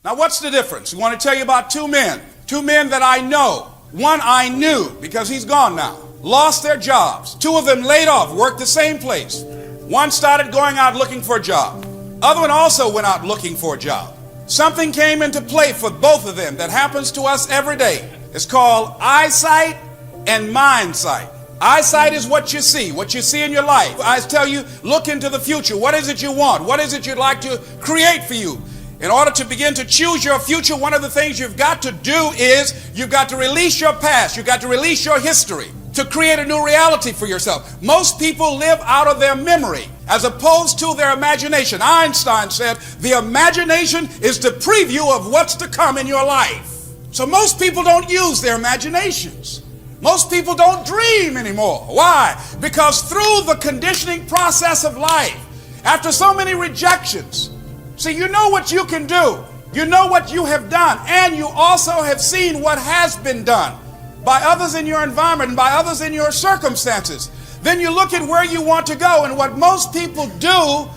Now, what's the difference? I want to tell you about two men that I know. One I knew because he's gone now. Lost their jobs. Two of them laid off, worked the same place. One started going out looking for a job. Other one also went out looking for a job. Something came into play for both of them that happens to us every day. It's called eyesight and mind sight. Eyesight is what you see in your life. Eyes tell you, look into the future. What is it you want? What is it you'd like to create for you? In order to begin to choose your future, one of the things you've got to do is you've got to release your past. You've got to release your history to create a new reality for yourself. Most people live out of their memory as opposed to their imagination. Einstein said the imagination is the preview of what's to come in your life. So most people don't use their imaginations. Most people don't dream anymore. Why? Because through the conditioning process of life, after so many rejections, see, you know what you can do. You know what you have done. And you also have seen what has been done by others in your environment and by others in your circumstances. Then you look at where you want to go. And what most people do,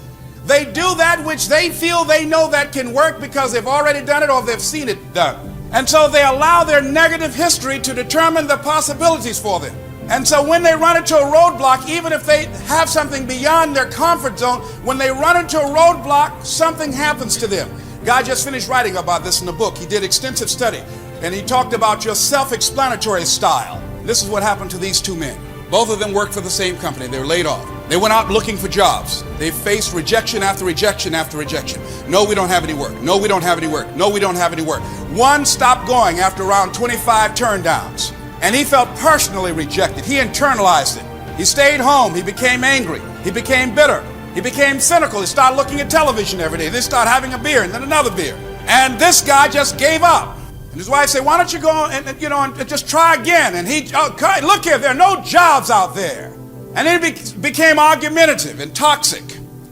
they do that which they feel they know that can work because they've already done it or they've seen it done. And so they allow their negative history to determine the possibilities for them. And so when they run into a roadblock, even if they have something beyond their comfort zone, when they run into a roadblock, something happens to them. Guy just finished writing about this in the book. He did extensive study, and he talked about your self-explanatory style. This is what happened to these two men. Both of them worked for the same company. They were laid off. They went out looking for jobs. They faced rejection after rejection after rejection. No, we don't have any work. No, we don't have any work. No, we don't have any work. One stopped going after around 25 turndowns. And he felt personally rejected. He internalized it. He stayed home. He became angry. He became bitter. He became cynical. He started looking at television every day. Then started having a beer and then another beer. And this guy just gave up. And his wife said, why don't you go and just try again? And he, look here, there are no jobs out there. And then he became argumentative and toxic.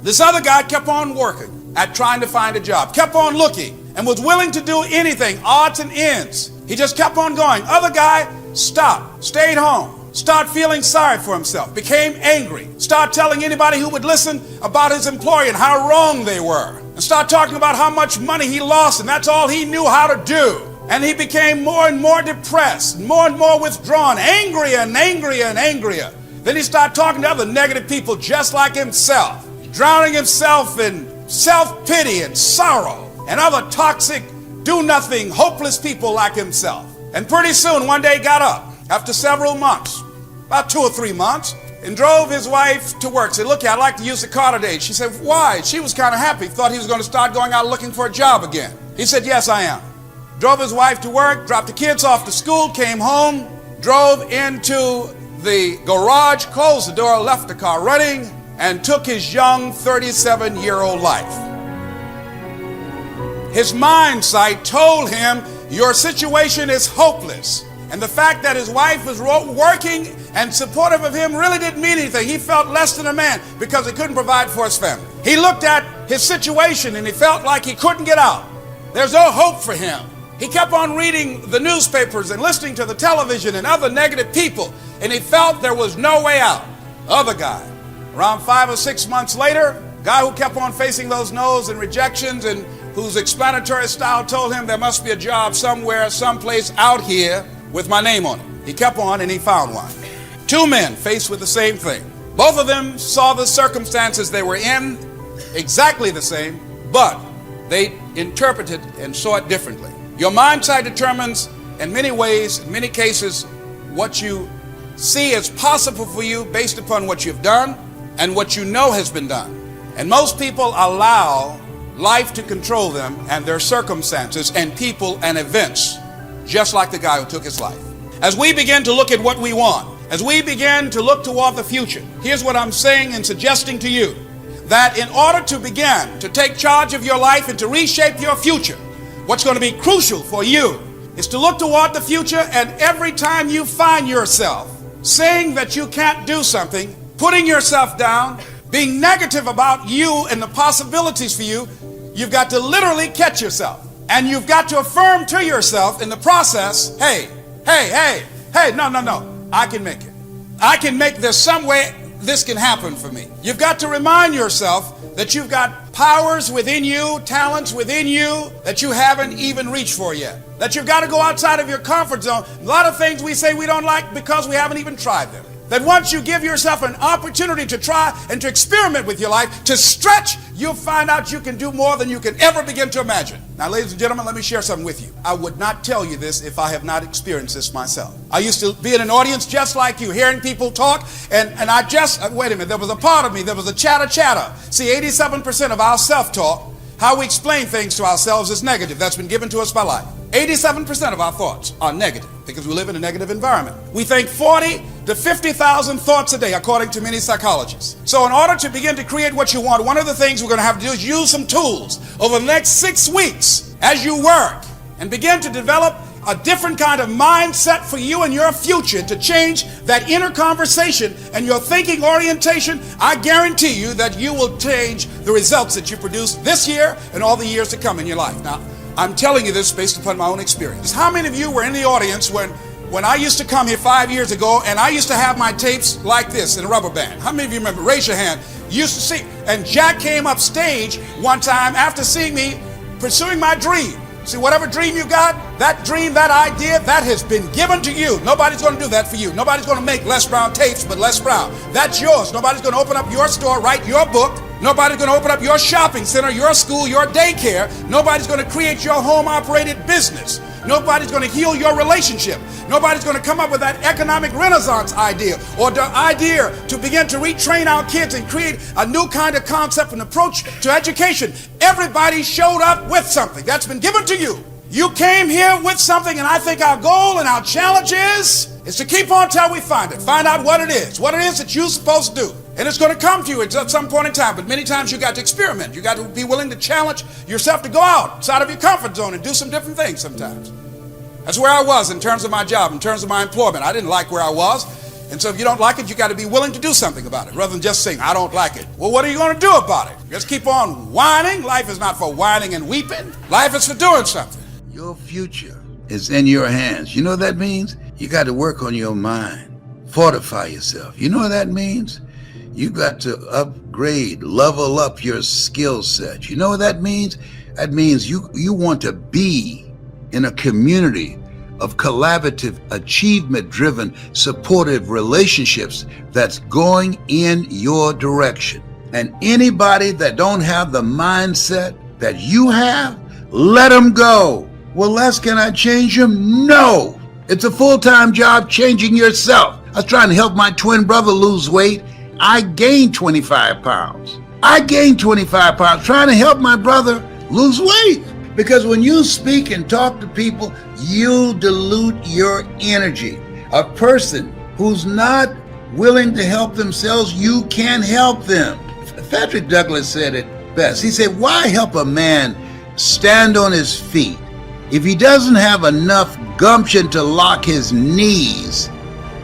This other guy kept on working at trying to find a job, kept on looking, and was willing to do anything, odds and ends. He just kept on going. Other guy stopped, stayed home, started feeling sorry for himself, became angry, started telling anybody who would listen about his employer and how wrong they were, and started talking about how much money he lost, and that's all he knew how to do. And he became more and more depressed, more and more withdrawn, angrier and angrier and angrier. Then he started talking to other negative people just like himself, drowning himself in self-pity and sorrow and other toxic, do-nothing, hopeless people like himself. And pretty soon, one day he got up after several months, about 2 or 3 months, and drove his wife to work. Said, look, I'd like to use the car today. She said, why? She was kind of happy, thought he was going to start going out looking for a job again. He said, yes, I am. Drove his wife to work, dropped the kids off to school, came home, drove into the garage, closed the door, left the car running, and took his young 37-year-old life. His mind sight told him, your situation is hopeless. And the fact that his wife was working and supportive of him really didn't mean anything. He felt less than a man because he couldn't provide for his family. He looked at his situation and he felt like he couldn't get out. There's no hope for him. He kept on reading the newspapers and listening to the television and other negative people, and he felt there was no way out. Other guy, around 5 or 6 months later, guy who kept on facing those no's and rejections and whose explanatory style told him there must be a job somewhere, someplace out here with my name on it. He kept on and he found one. Two men faced with the same thing. Both of them saw the circumstances they were in exactly the same, but they interpreted and saw it differently. Your mind sight determines in many ways, in many cases, what you see as possible for you based upon what you've done and what you know has been done. And most people allow life to control them and their circumstances and people and events, just like the guy who took his life. As we begin to look at what we want, as we begin to look toward the future, here's what I'm saying and suggesting to you, that in order to begin to take charge of your life and to reshape your future, what's going to be crucial for you is to look toward the future, and every time you find yourself saying that you can't do something, putting yourself down, being negative about you and the possibilities for you, you've got to literally catch yourself. And you've got to affirm to yourself in the process, hey, no, I can make it. I can make this some way this can happen for me. You've got to remind yourself that you've got powers within you, talents within you that you haven't even reached for yet. That you've got to go outside of your comfort zone. A lot of things we say we don't like because we haven't even tried them. That once you give yourself an opportunity to try and to experiment with your life, to stretch, you'll find out you can do more than you can ever begin to imagine. Now, ladies and gentlemen, let me share something with you. I would not tell you this if I have not experienced this myself. I used to be in an audience just like you, hearing people talk, and I just, wait a minute, there was a part of me, there was a chatter. See, 87% of our self-talk, how we explain things to ourselves, is negative. That's been given to us by life. 87% of our thoughts are negative because we live in a negative environment. We think 40 to 50,000 thoughts a day, according to many psychologists. So in order to begin to create what you want, one of the things we're going to have to do is use some tools over the next 6 weeks as you work and begin to develop a different kind of mindset for you and your future to change that inner conversation and your thinking orientation. I guarantee you that you will change the results that you produce this year and all the years to come in your life. Now, I'm telling you this based upon my own experience. How many of you were in the audience when I used to come here 5 years ago and I used to have my tapes like this in a rubber band? How many of you remember? Raise your hand. You used to see. And Jack came up stage one time after seeing me pursuing my dream. See, whatever dream you got, that dream, that idea, that has been given to you. Nobody's going to do that for you. Nobody's going to make Les Brown tapes, but Les Brown. That's yours. Nobody's going to open up your store, write your book. Nobody's going to open up your shopping center, your school, your daycare. Nobody's going to create your home-operated business. Nobody's going to heal your relationship. Nobody's going to come up with that economic renaissance idea or the idea to begin to retrain our kids and create a new kind of concept and approach to education. Everybody showed up with something that's been given to you. You came here with something, and I think our goal and our challenge is to keep on till we find it. Find out what it is that you're supposed to do. And it's going to come to you at some point in time. But many times you got to experiment. You got to be willing to challenge yourself to go outside of your comfort zone and do some different things sometimes. That's where I was in terms of my job, in terms of my employment. I didn't like where I was. And so if you don't like it, you got to be willing to do something about it rather than just saying, I don't like it. Well, what are you going to do about it? Just keep on whining. Life is not for whining and weeping. Life is for doing something. Your future is in your hands. You know what that means? You got to work on your mind. Fortify yourself. You know what that means? You got to upgrade, level up your skill set. You know what that means? That means you want to be in a community of collaborative, achievement-driven, supportive relationships that's going in your direction. And anybody that don't have the mindset that you have, let them go. Well, Les, can I change them? No. It's a full-time job changing yourself. I was trying to help my twin brother lose weight. I gained 25 pounds. Trying to help my brother lose weight. Because when you speak and talk to people, you dilute your energy. A person who's not willing to help themselves, you can't help them. Frederick Douglass said it best. He said, why help a man stand on his feet if he doesn't have enough gumption to lock his knees?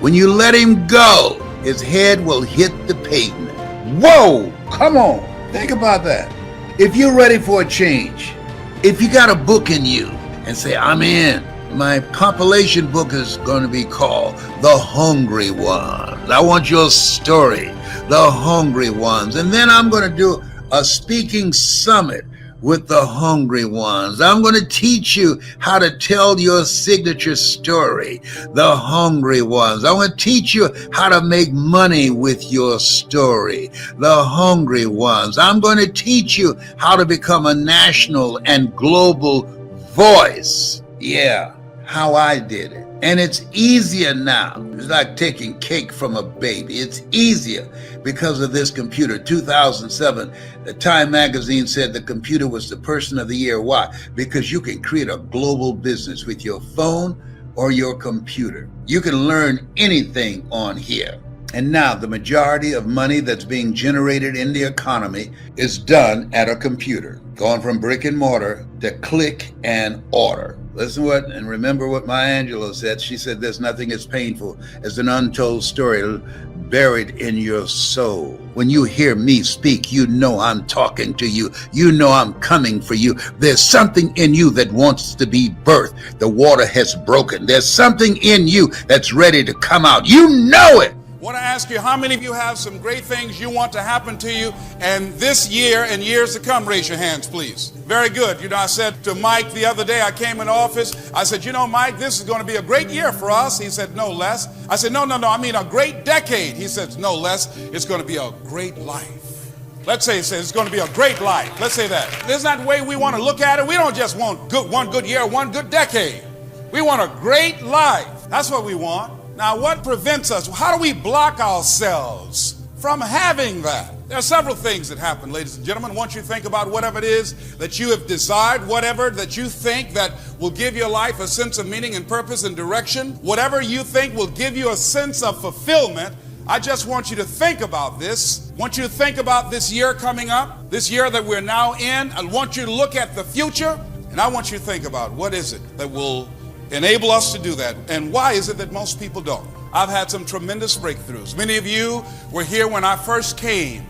When you let him go, his head will hit the pavement. Whoa, come on, think about that. If you're ready for a change, if you got a book in you and say, I'm in, my compilation book is going to be called The Hungry Ones. I want your story, The Hungry Ones. And then I'm going to do a speaking summit with the hungry ones. I'm going to teach you how to tell your signature story, the hungry ones. I'm going to teach you how to make money with your story, the hungry ones. I'm going to teach you how to become a national and global voice. Yeah, how I did it. And it's easier now. It's like taking cake from a baby. It's easier because of this computer. 2007, the Time magazine said the computer was the person of the year. Why? Because you can create a global business with your phone or your computer. You can learn anything on here. And now the majority of money that's being generated in the economy is done at a computer, going from brick and mortar to click and order. Listen what, and remember what Maya Angelou said. She said, there's nothing as painful as an untold story buried in your soul. When you hear me speak, you know I'm talking to you. You know I'm coming for you. There's something in you that wants to be birthed. The water has broken. There's something in you that's ready to come out. You know it. want to ask you, how many of you have some great things you want to happen to you and this year and years to come? Raise your hands, please. Very good. You know, I said to Mike the other day, I came in the office, I said, you know, Mike, this is going to be a great year for us. He said, no, Les. I said, no, I mean a great decade. He said, no, Les, it's going to be a great life. Let's say it's going to be a great life. Let's say that. Isn't that the way we want to look at it? We don't just want one good year, one good decade. We want a great life. That's what we want. Now, what prevents us? How do we block ourselves from having that? There are several things that happen, ladies and gentlemen. Once you think about whatever it is that you have desired, whatever that you think that will give your life a sense of meaning and purpose and direction, whatever you think will give you a sense of fulfillment, I just want you to think about this. I want you to think about this year coming up, this year that we're now in. I want you to look at the future, and I want you to think about what is it that will enable us to do that, and why is it that most people don't? I've had some tremendous breakthroughs. Many of you were here when I first came,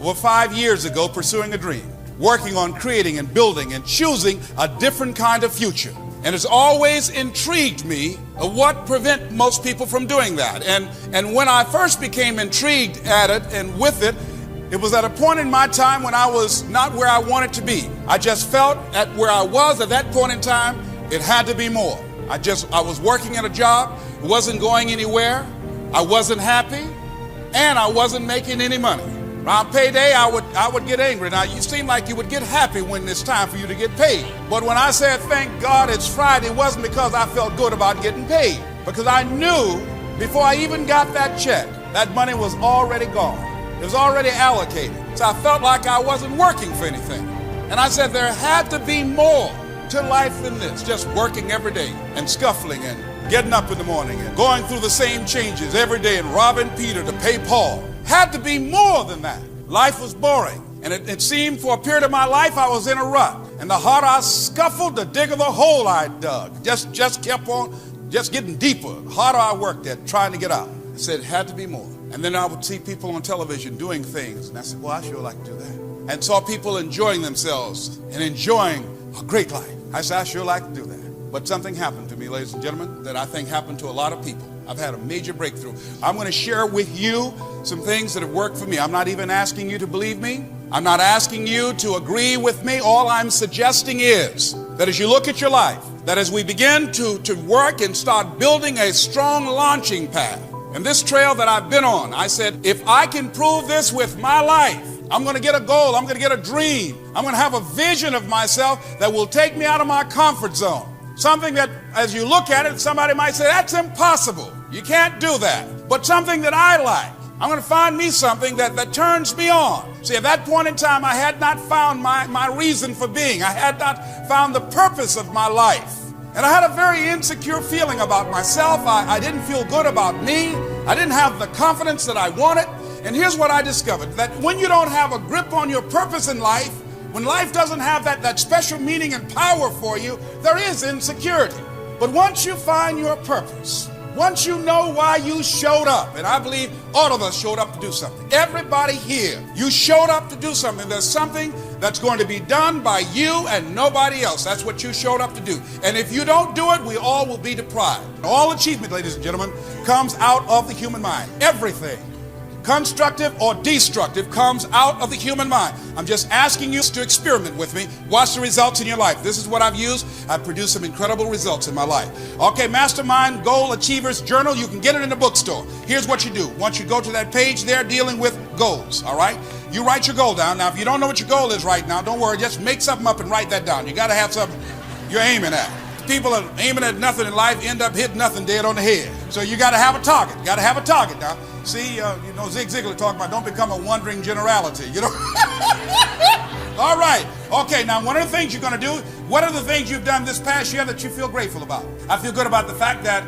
over 5 years ago, pursuing a dream, working on creating and building and choosing a different kind of future. And it's always intrigued me what prevents most people from doing that. And when I first became intrigued at it and with it, it was at a point in my time when I was not where I wanted to be. I just felt at where I was at that point in time, it had to be more. I was working at a job, wasn't going anywhere, I wasn't happy, and I wasn't making any money. Around payday, I would get angry. Now, you seem like you would get happy when it's time for you to get paid. But when I said, thank God it's Friday, it wasn't because I felt good about getting paid. Because I knew before I even got that check, that money was already gone. It was already allocated. So I felt like I wasn't working for anything. And I said there had to be more to life than this, just working every day and scuffling and getting up in the morning and going through the same changes every day and robbing Peter to pay Paul. Had to be more than that. Life was boring, and it seemed for a period of my life I was in a rut. And the harder I scuffled, the digger the hole I dug. Just kept on, just getting deeper. The harder I worked at trying to get out. I said it had to be more. And then I would see people on television doing things, and I said, well, I sure like to do that. And saw people enjoying themselves and enjoying a great life. I said, I sure like to do that. But something happened to me, ladies and gentlemen, that I think happened to a lot of people. I've had a major breakthrough. I'm going to share with you some things that have worked for me. I'm not even asking you to believe me. I'm not asking you to agree with me. All I'm suggesting is that as you look at your life, that as we begin to work and start building a strong launching pad, and this trail that I've been on, I said, if I can prove this with my life, I'm going to get a goal. I'm going to get a dream. I'm going to have a vision of myself that will take me out of my comfort zone. Something that, as you look at it, somebody might say, that's impossible. You can't do that. But something that I like. I'm going to find me something that turns me on. See, at that point in time, I had not found my reason for being. I had not found the purpose of my life. And I had a very insecure feeling about myself. I didn't feel good about me. I didn't have the confidence that I wanted. And here's what I discovered, that when you don't have a grip on your purpose in life, when life doesn't have that special meaning and power for you, there is insecurity. But once you find your purpose, once you know why you showed up, and I believe all of us showed up to do something. Everybody here, you showed up to do something. There's something that's going to be done by you and nobody else. That's what you showed up to do. And if you don't do it, we all will be deprived. All achievement, ladies and gentlemen, comes out of the human mind. Everything, constructive or destructive, comes out of the human mind. I'm just asking you to experiment with me. Watch the results in your life. This is what I've used. I've produced some incredible results in my life. Okay, Mastermind Goal Achievers Journal. You can get it in the bookstore. Here's what you do. Once you go to that page there dealing with goals, all right? You write your goal down. Now, if you don't know what your goal is right now, don't worry. Just make something up and write that down. You got to have something you're aiming at. People are aiming at nothing in life, end up hitting nothing dead on the head. So you got to have a target. You got to have a target now. See, Zig Ziglar talking about don't become a wandering generality, All right. Okay, now one of the things you're going to do, what are the things you've done this past year that you feel grateful about? I feel good about the fact that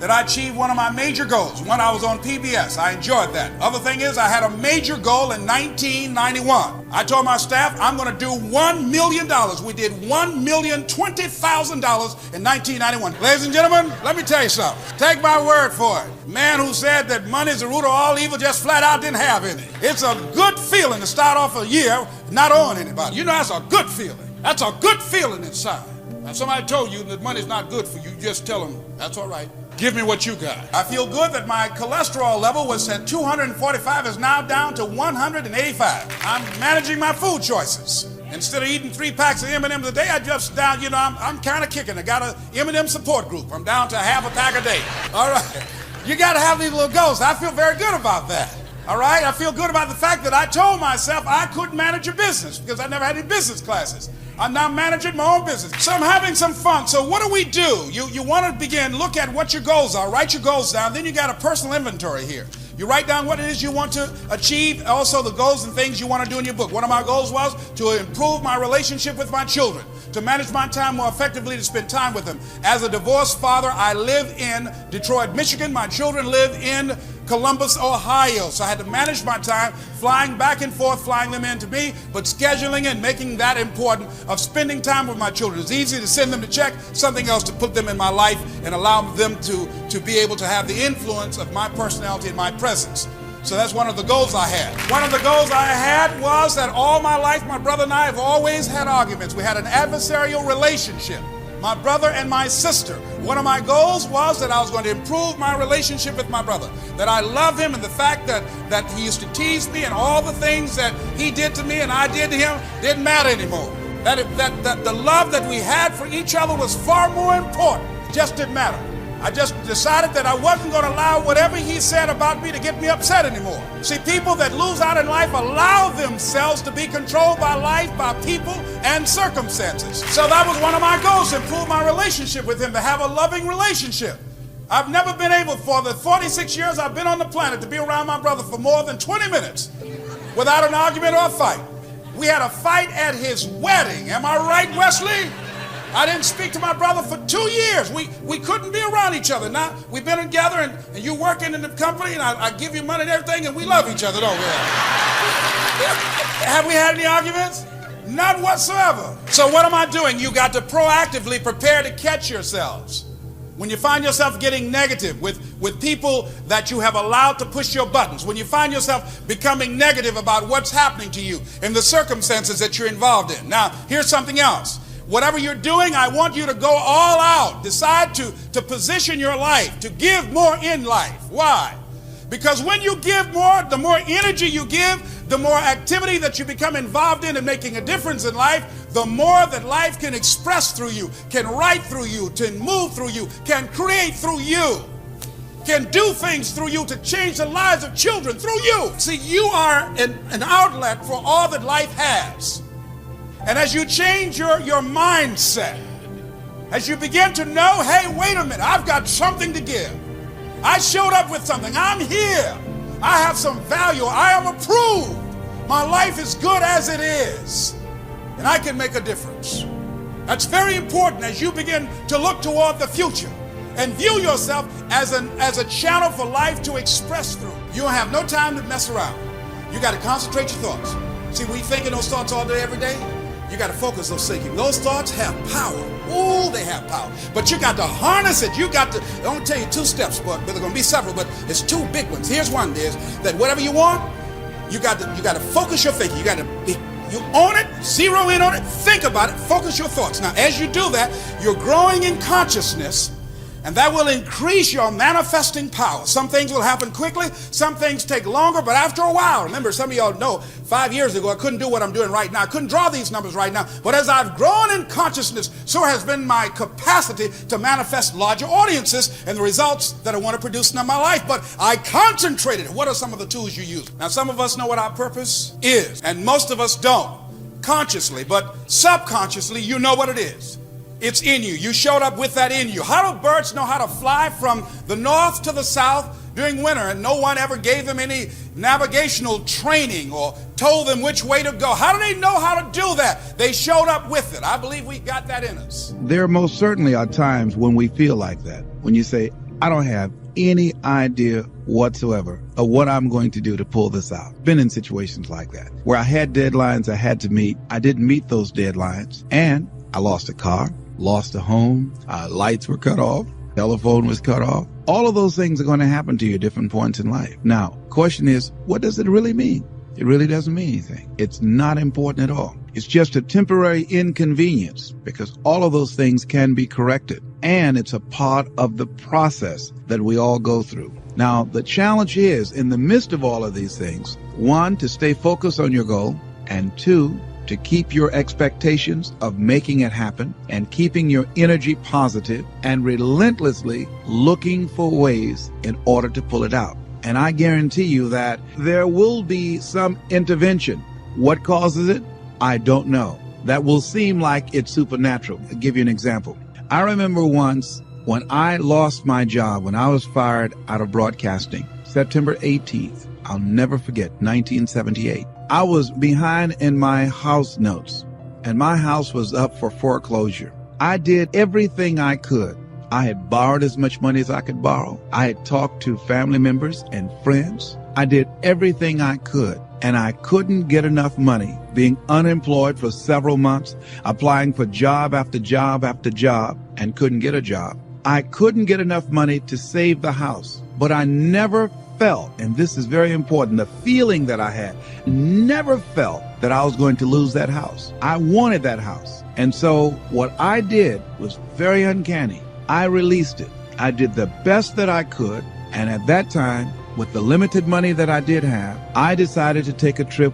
I achieved one of my major goals when I was on PBS. I enjoyed that. Other thing is I had a major goal in 1991. I told my staff I'm going to do $1 million. We did $1,020,000 in 1991. Ladies and gentlemen, let me tell you something. Take my word for it. Man who said that money is the root of all evil just flat out didn't have any. It's a good feeling to start off a year not owing anybody. That's a good feeling. That's a good feeling inside. Now, if somebody told you that money's not good for you, just tell them, that's all right. Give me what you got. I feel good that my cholesterol level was at 245, is now down to 185. I'm managing my food choices. Instead of eating 3 packs of M&M's a day, I just down, I'm kind of kicking. I got a M&M support group. I'm down to half a pack a day. All right. You got to have these little goals. I feel very good about that. All right. I feel good about the fact that I told myself I couldn't manage a business because I never had any business classes. I'm now managing my own business. So I'm having some fun. So what do? You want to begin, look at what your goals are. Write your goals down. Then you got a personal inventory here. You write down what it is you want to achieve, also the goals and things you want to do in your book. One of my goals was to improve my relationship with my children, to manage my time more effectively, to spend time with them. As a divorced father, I live in Detroit, Michigan. My children live in Columbus, Ohio. So I had to manage my time, flying back and forth, flying them in to me, but scheduling and making that important of spending time with my children. It's easy to send them to check, something else to put them in my life and allow them to be able to have the influence of my personality and my presence. So that's one of the goals I had. One of the goals I had was that all my life, my brother and I have always had arguments. We had an adversarial relationship, my brother and my sister. One of my goals was that I was going to improve my relationship with my brother, that I love him, and the fact that he used to tease me and all the things that he did to me and I did to him didn't matter anymore. That the love that we had for each other was far more important. It just didn't matter. I just decided that I wasn't going to allow whatever he said about me to get me upset anymore. See, people that lose out in life allow themselves to be controlled by life, by people, and circumstances. So that was one of my goals, to improve my relationship with him, to have a loving relationship. I've never been able, for the 46 years I've been on the planet, to be around my brother for more than 20 minutes without an argument or a fight. We had a fight at his wedding. Am I right, Wesley? I didn't speak to my brother for 2 years. We couldn't be around each other. Now, we've been together, and you're working in the company, and I give you money and everything, and we love each other, don't we? Have we had any arguments? None whatsoever. So what am I doing? You got to proactively prepare to catch yourselves. When you find yourself getting negative with people that you have allowed to push your buttons, when you find yourself becoming negative about what's happening to you and the circumstances that you're involved in. Now, here's something else. Whatever you're doing, I want you to go all out. Decide to position your life, to give more in life. Why? Because when you give more, the more energy you give, the more activity that you become involved in and making a difference in life, the more that life can express through you, can write through you, can move through you, can create through you, can do things through you to change the lives of children through you. See, you are an outlet for all that life has. And as you change your mindset, as you begin to know, hey, wait a minute, I've got something to give. I showed up with something. I'm here. I have some value. I am approved. My life is good as it is. And I can make a difference. That's very important as you begin to look toward the future and view yourself as a channel for life to express through. You don't have no time to mess around. You got to concentrate your thoughts. See, we thinking those thoughts all day, every day. You got to focus those thinking. Those thoughts have power. Ooh, they have power. But you got to harness it. You got to, I don't tell you 2 steps, but there are going to be several, but it's 2 big ones. Here's one, is that whatever you want, you got to focus your thinking. You own it, zero in on it, think about it, focus your thoughts. Now, as you do that, you're growing in consciousness, and that will increase your manifesting power. Some things will happen quickly, some things take longer, but after a while, remember, some of y'all know, 5 years ago, I couldn't do what I'm doing right now. I couldn't draw these numbers right now. But as I've grown in consciousness, so has been my capacity to manifest larger audiences and the results that I want to produce in my life. But I concentrated. What are some of the tools you use? Now, some of us know what our purpose is, and most of us don't consciously, but subconsciously, you know what it is. It's in you. You showed up with that in you. How do birds know how to fly from the north to the south during winter, and no one ever gave them any navigational training or told them which way to go? How do they know how to do that? They showed up with it. I believe we got that in us. There most certainly are times when we feel like that. When you say, I don't have any idea whatsoever of what I'm going to do to pull this out. Been in situations like that, where I had deadlines I had to meet. I didn't meet those deadlines, and I lost a car, lost a home, lights were cut off, telephone was cut off. All of those things are going to happen to you at different points in life. Now, question is, what does it really mean? It really doesn't mean anything. It's not important at all. It's just a temporary inconvenience, because all of those things can be corrected. and it's a part of the process that we all go through. Now, the challenge is, in the midst of all of these things, one, to stay focused on your goal, and two, to keep your expectations of making it happen and keeping your energy positive and relentlessly looking for ways in order to pull it out. And I guarantee you that there will be some intervention. What causes it? I don't know. That will seem like it's supernatural. I'll give you an example. I remember once when I lost my job, when I was fired out of broadcasting, September 18th, I'll never forget, 1978. I was behind in my house notes, and my house was up for foreclosure. I did everything I could. I had borrowed as much money as I could borrow. I had talked to family members and friends. I did everything I could, and I couldn't get enough money, being unemployed for several months, applying for job after job after job, and couldn't get a job. I couldn't get enough money to save the house, but I never felt, and this is very important, the feeling that I had, never felt that I was going to lose that house. I wanted that house. And so what I did was very uncanny. I released it. I did the best that I could. And at that time, with the limited money that I did have, I decided to take a trip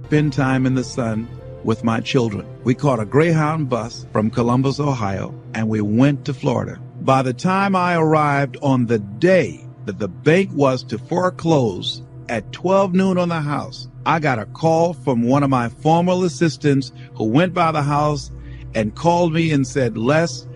spend time in the sun with my children. We caught a Greyhound bus from Columbus, Ohio, and we went to Florida. By the time I arrived on the day that the bank was to foreclose at 12 noon on the house, I got a call from one of my former assistants who went by the house and called me and said, "Les,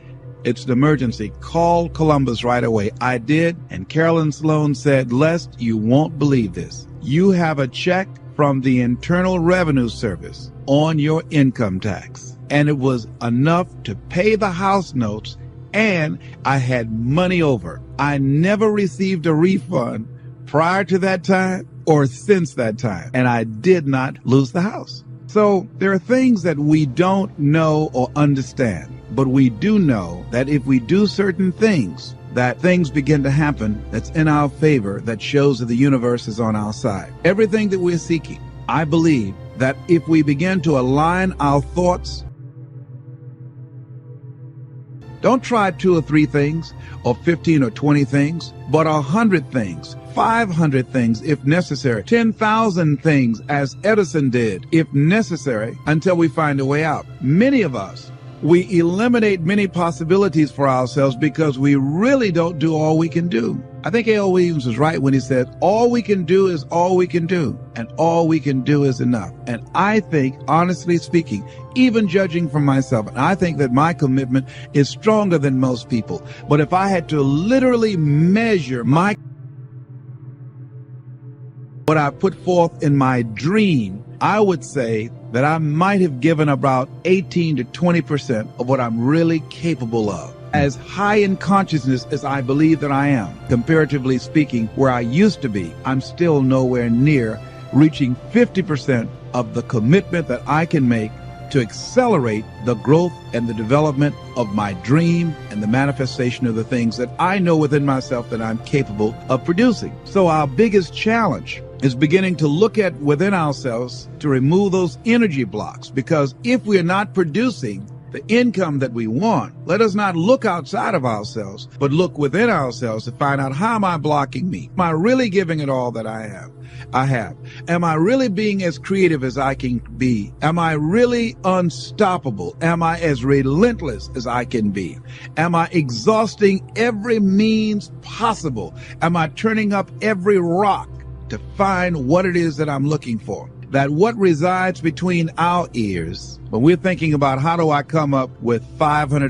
it's an emergency. Call Columbus right away." I did, and Carolyn Sloan said, "Les, you won't believe this. You have a check from the Internal Revenue Service on your income tax." And it was enough to pay the house notes, and I had money over. I never received a refund prior to that time or since that time, and I did not lose the house. So there are things that we don't know or understand, but we do know that if we do certain things, that things begin to happen that's in our favor, that shows that the universe is on our side. Everything that we're seeking, I believe that if we begin to align our thoughts, don't try 2 or 3 things or 15 or 20 things, but 100 things, 500 things if necessary, 10,000 things as Edison did if necessary, until we find a way out. Many of us, we eliminate many possibilities for ourselves because we really don't do all we can do. I think A.L. Williams was right when he said, all we can do is all we can do, and all we can do is enough. And I think, honestly speaking, even judging from myself, and I think that my commitment is stronger than most people. But if I had to literally measure what I put forth in my dream, I would say that I might have given about 18 to 20% of what I'm really capable of. As high in consciousness as I believe that I am, comparatively speaking, where I used to be, I'm still nowhere near reaching 50% of the commitment that I can make to accelerate the growth and the development of my dream and the manifestation of the things that I know within myself that I'm capable of producing. So our biggest challenge is beginning to look at within ourselves to remove those energy blocks, because if we are not producing the income that we want, let us not look outside of ourselves, but look within ourselves to find out, how am I blocking me? Am I really giving it all that I have? Am I really being as creative as I can be? Am I really unstoppable? Am I as relentless as I can be? Am I exhausting every means possible? Am I turning up every rock to find what it is that I'm looking for? That what resides between our ears, when we're thinking about how do I come up with $500,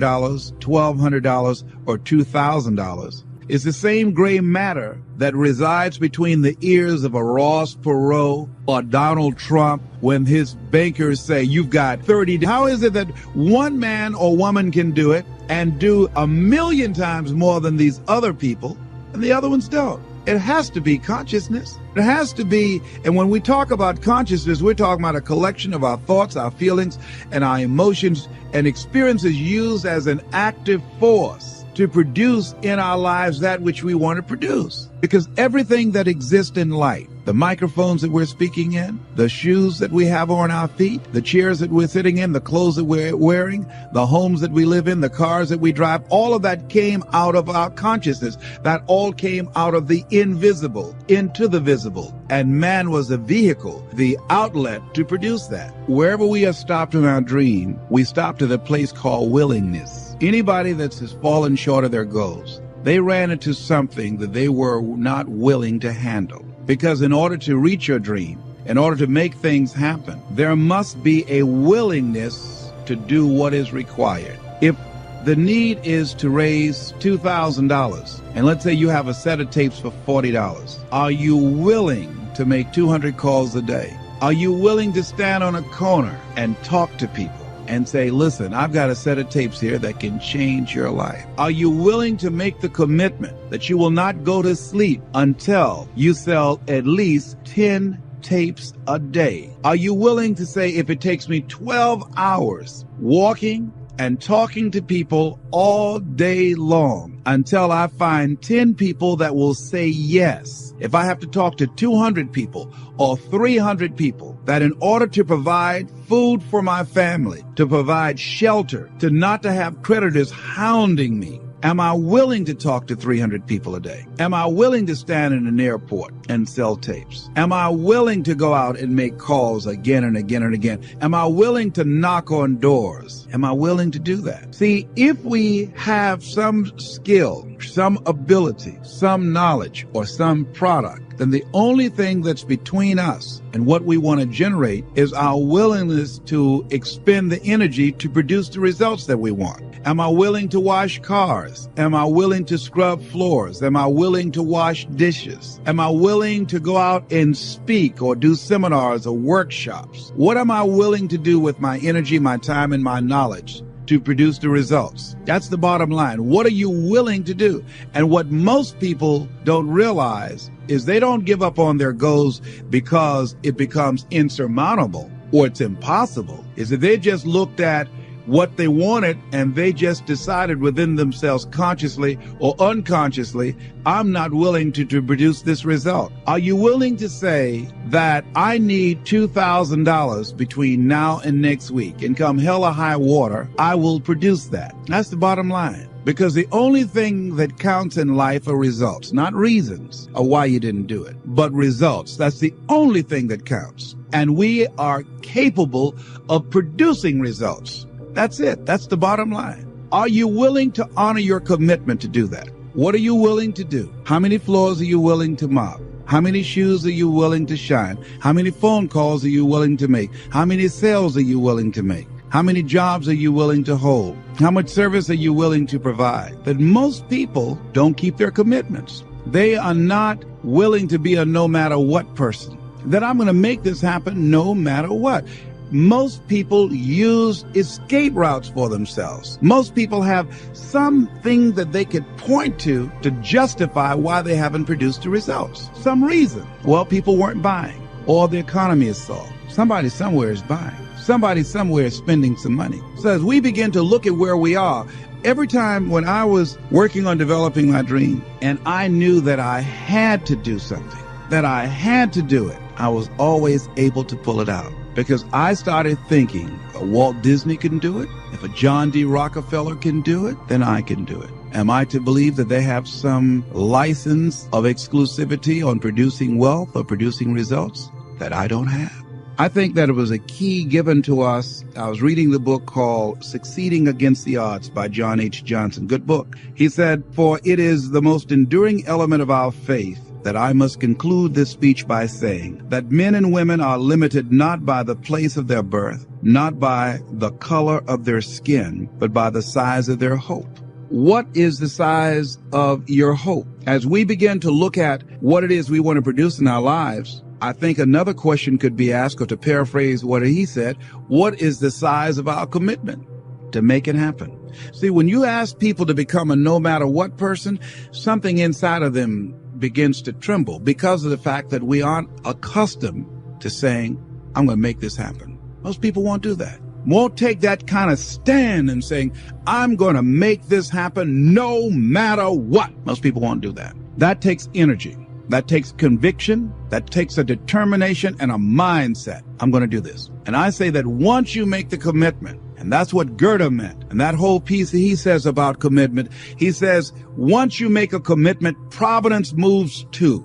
$1,200, or $2,000, is the same gray matter that resides between the ears of a Ross Perot or Donald Trump when his bankers say, you've got 30. How is it that one man or woman can do it and do 1,000,000 times more than these other people, and the other ones don't? It has to be consciousness. It has to be, and when we talk about consciousness, we're talking about a collection of our thoughts, our feelings, and our emotions and experiences used as an active force to produce in our lives that which we want to produce. Because everything that exists in life, the microphones that we're speaking in, the shoes that we have on our feet, the chairs that we're sitting in, the clothes that we're wearing, the homes that we live in, the cars that we drive, all of that came out of our consciousness. That all came out of the invisible into the visible. And man was the vehicle, the outlet to produce that. Wherever we are stopped in our dream, we stop at a place called willingness. Anybody that's fallen short of their goals, they ran into something that they were not willing to handle. Because in order to reach your dream, in order to make things happen, there must be a willingness to do what is required. If the need is to raise $2,000, and let's say you have a set of tapes for $40, are you willing to make 200 calls a day? Are you willing to stand on a corner and talk to people and say, listen, I've got a set of tapes here that can change your life? Are you willing to make the commitment that you will not go to sleep until you sell at least 10 tapes a day? Are you willing to say, if it takes me 12 hours walking and talking to people all day long until I find 10 people that will say yes, if I have to talk to 200 people or 300 people, that in order to provide food for my family, to provide shelter, to not to have creditors hounding me, am I willing to talk to 300 people a day? Am I willing to stand in an airport and sell tapes? Am I willing to go out and make calls again and again and again? Am I willing to knock on doors? Am I willing to do that? See, if we have some skill, some ability, some knowledge, or some product, then the only thing that's between us and what we want to generate is our willingness to expend the energy to produce the results that we want. Am I willing to wash cars? Am I willing to scrub floors? Am I willing to wash dishes? Am I willing to go out and speak or do seminars or workshops? What am I willing to do with my energy, my time, and my knowledge to produce the results? That's the bottom line. What are you willing to do? And what most people don't realize is they don't give up on their goals because it becomes insurmountable or it's impossible. Is that they just looked at what they wanted and they just decided within themselves, consciously or unconsciously, I'm not willing to produce this result. Are you willing to say that I need $2,000 between now and next week, and come hell or high water, I will produce that? That's the bottom line. Because the only thing that counts in life are results, not reasons of why you didn't do it, but results. That's the only thing that counts. And we are capable of producing results. That's it. That's the bottom line. Are you willing to honor your commitment to do that? What are you willing to do? How many floors are you willing to mop? How many shoes are you willing to shine? How many phone calls are you willing to make? How many sales are you willing to make? How many jobs are you willing to hold? How much service are you willing to provide? That most people don't keep their commitments. They are not willing to be a no matter what person. That I'm going to make this happen no matter what. Most people use escape routes for themselves. Most people have something that they could point to justify why they haven't produced the results. Some reason. Well, people weren't buying, or the economy is soft. Somebody somewhere is buying. Somebody somewhere is spending some money. So as we begin to look at where we are, every time when I was working on developing my dream, and I knew that I had to do something, that I had to do it, I was always able to pull it out. Because I started thinking, Walt Disney can do it. If a John D. Rockefeller can do it, then I can do it. Am I to believe that they have some license of exclusivity on producing wealth or producing results that I don't have? I think that it was a key given to us. I was reading the book called Succeeding Against the Odds by John H. Johnson. Good book. He said, for it is the most enduring element of our faith that I must conclude this speech by saying that men and women are limited not by the place of their birth, not by the color of their skin, but by the size of their hope. What is the size of your hope? As we begin to look at what it is we want to produce in our lives, I think another question could be asked, or to paraphrase what he said, what is the size of our commitment to make it happen? See, when you ask people to become a no matter what person, something inside of them begins to tremble because of the fact that we aren't accustomed to saying, I'm going to make this happen. Most people won't do that. Won't take that kind of stand and saying, I'm going to make this happen no matter what. Most people won't do that. That takes energy. That takes conviction. That takes a determination and a mindset. I'm going to do this. And I say that once you make the commitment, and that's what Goethe meant, and that whole piece he says about commitment, he says, once you make a commitment, providence moves too.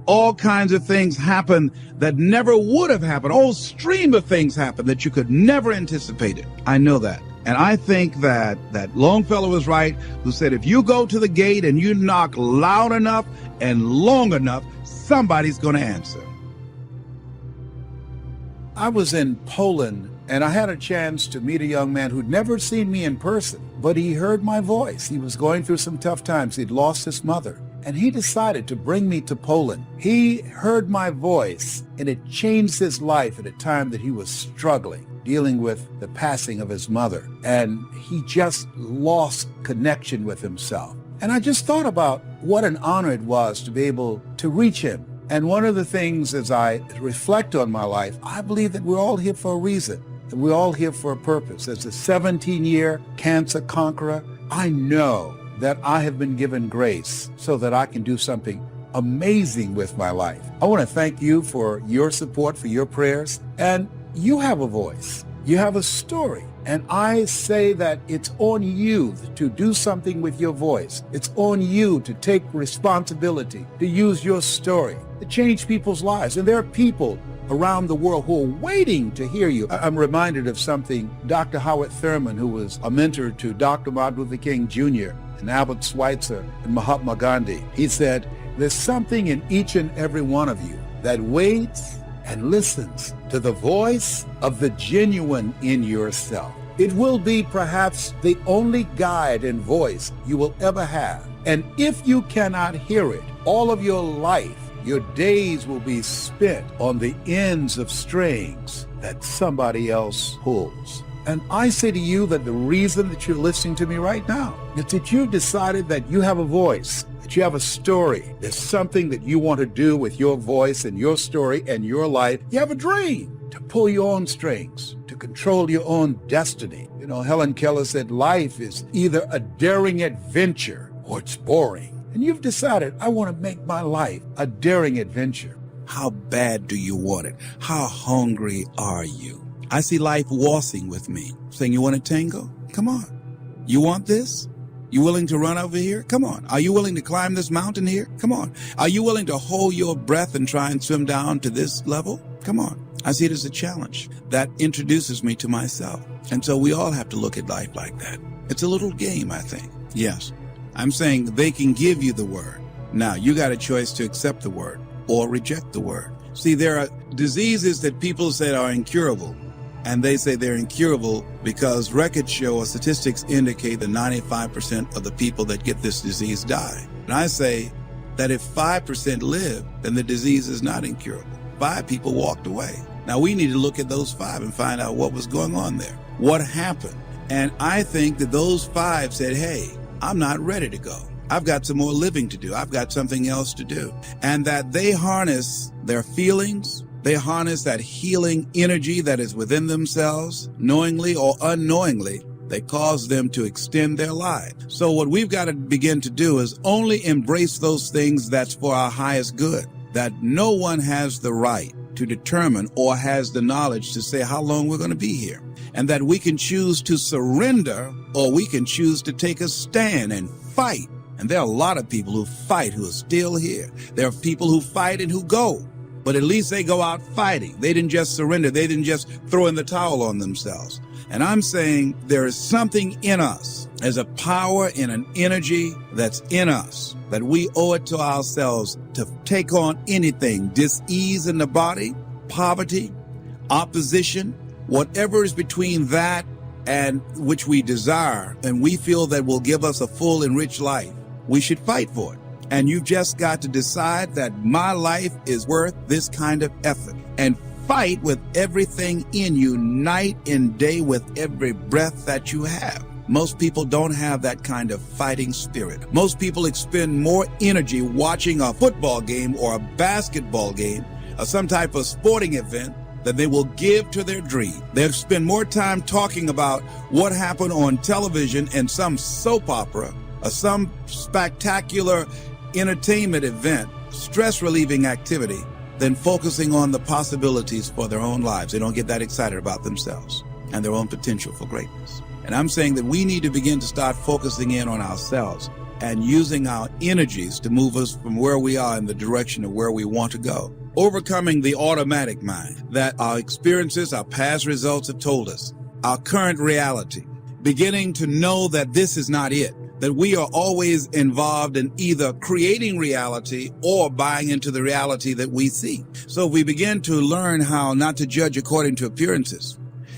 All kinds of things happen that never would have happened. A whole stream of things happen that you could never anticipate it. I know that. And I think that Longfellow was right, who said, if you go to the gate and you knock loud enough and long enough, somebody's going to answer. I was in Poland, and I had a chance to meet a young man who'd never seen me in person, but he heard my voice. He was going through some tough times. He'd lost his mother, and he decided to bring me to Poland. He heard my voice, and it changed his life at a time that he was struggling, dealing with the passing of his mother, and he just lost connection with himself. And I just thought about what an honor it was to be able to reach him. And one of the things as I reflect on my life, I believe that we're all here for a reason, that we're all here for a purpose. As a 17-year cancer conqueror, I know that I have been given grace so that I can do something amazing with my life. I want to thank you for your support, for your prayers, and you have a voice. You have a story. And I say that it's on you to do something with your voice. It's on you to take responsibility, to use your story, to change people's lives. And there are people around the world who are waiting to hear you. I'm reminded of something Dr. Howard Thurman, who was a mentor to Dr. Martin Luther King Jr. and Albert Schweitzer and Mahatma Gandhi. He said, there's something in each and every one of you that waits and listens to the voice of the genuine in yourself. It will be perhaps the only guide and voice you will ever have. And if you cannot hear it, all of your life, your days will be spent on the ends of strings that somebody else pulls. And I say to you that the reason that you're listening to me right now is that you decided that you have a voice, that you have a story. There's something that you want to do with your voice and your story and your life. You have a dream to pull your own strings, to control your own destiny. You know, Helen Keller said life is either a daring adventure or it's boring. And you've decided, I want to make my life a daring adventure. How bad do you want it? How hungry are you? I see life waltzing with me, saying, you want a tango? Come on. You want this? You willing to run over here? Come on. Are you willing to climb this mountain here? Come on. Are you willing to hold your breath and try and swim down to this level? Come on. I see it as a challenge that introduces me to myself. And so we all have to look at life like that. It's a little game, I think. Yes. I'm saying they can give you the word. Now, you got a choice to accept the word or reject the word. See, there are diseases that people say are incurable. And they say they're incurable because records show or statistics indicate that 95% of the people that get this disease die. And I say that if 5% live, then the disease is not incurable. 5 people walked away. Now we need to look at those 5 and find out what was going on there. What happened? And I think that those 5 said, hey, I'm not ready to go. I've got some more living to do. I've got something else to do. And that they harness their feelings. They harness that healing energy that is within themselves, knowingly or unknowingly. They cause them to extend their lives. So what we've got to begin to do is only embrace those things that's for our highest good, that no one has the right to determine or has the knowledge to say how long we're going to be here, and that we can choose to surrender or we can choose to take a stand and fight. And there are a lot of people who fight who are still here. There are people who fight and who go. But at least they go out fighting. They didn't just surrender. They didn't just throw in the towel on themselves. And I'm saying there is something in us. There's a power and an energy that's in us that we owe it to ourselves to take on anything. Dis-ease in the body, poverty, opposition, whatever is between that and which we desire and we feel that will give us a full and rich life. We should fight for it. And you've just got to decide that my life is worth this kind of effort and fight with everything in you, night and day, with every breath that you have. Most people don't have that kind of fighting spirit. Most people expend more energy watching a football game or a basketball game or some type of sporting event than they will give to their dream. They'll spend more time talking about what happened on television and some soap opera or some spectacular entertainment event stress-relieving activity than focusing on the possibilities for their own lives. They don't get that excited about themselves and their own potential for greatness. And I'm saying that we need to begin to start focusing in on ourselves and using our energies to move us from where we are in the direction of where we want to go. Overcoming the automatic mind that our experiences, our past results have told us, our current reality. Beginning to know that this is not it, that we are always involved in either creating reality or buying into the reality that we see. So if we begin to learn how not to judge according to appearances,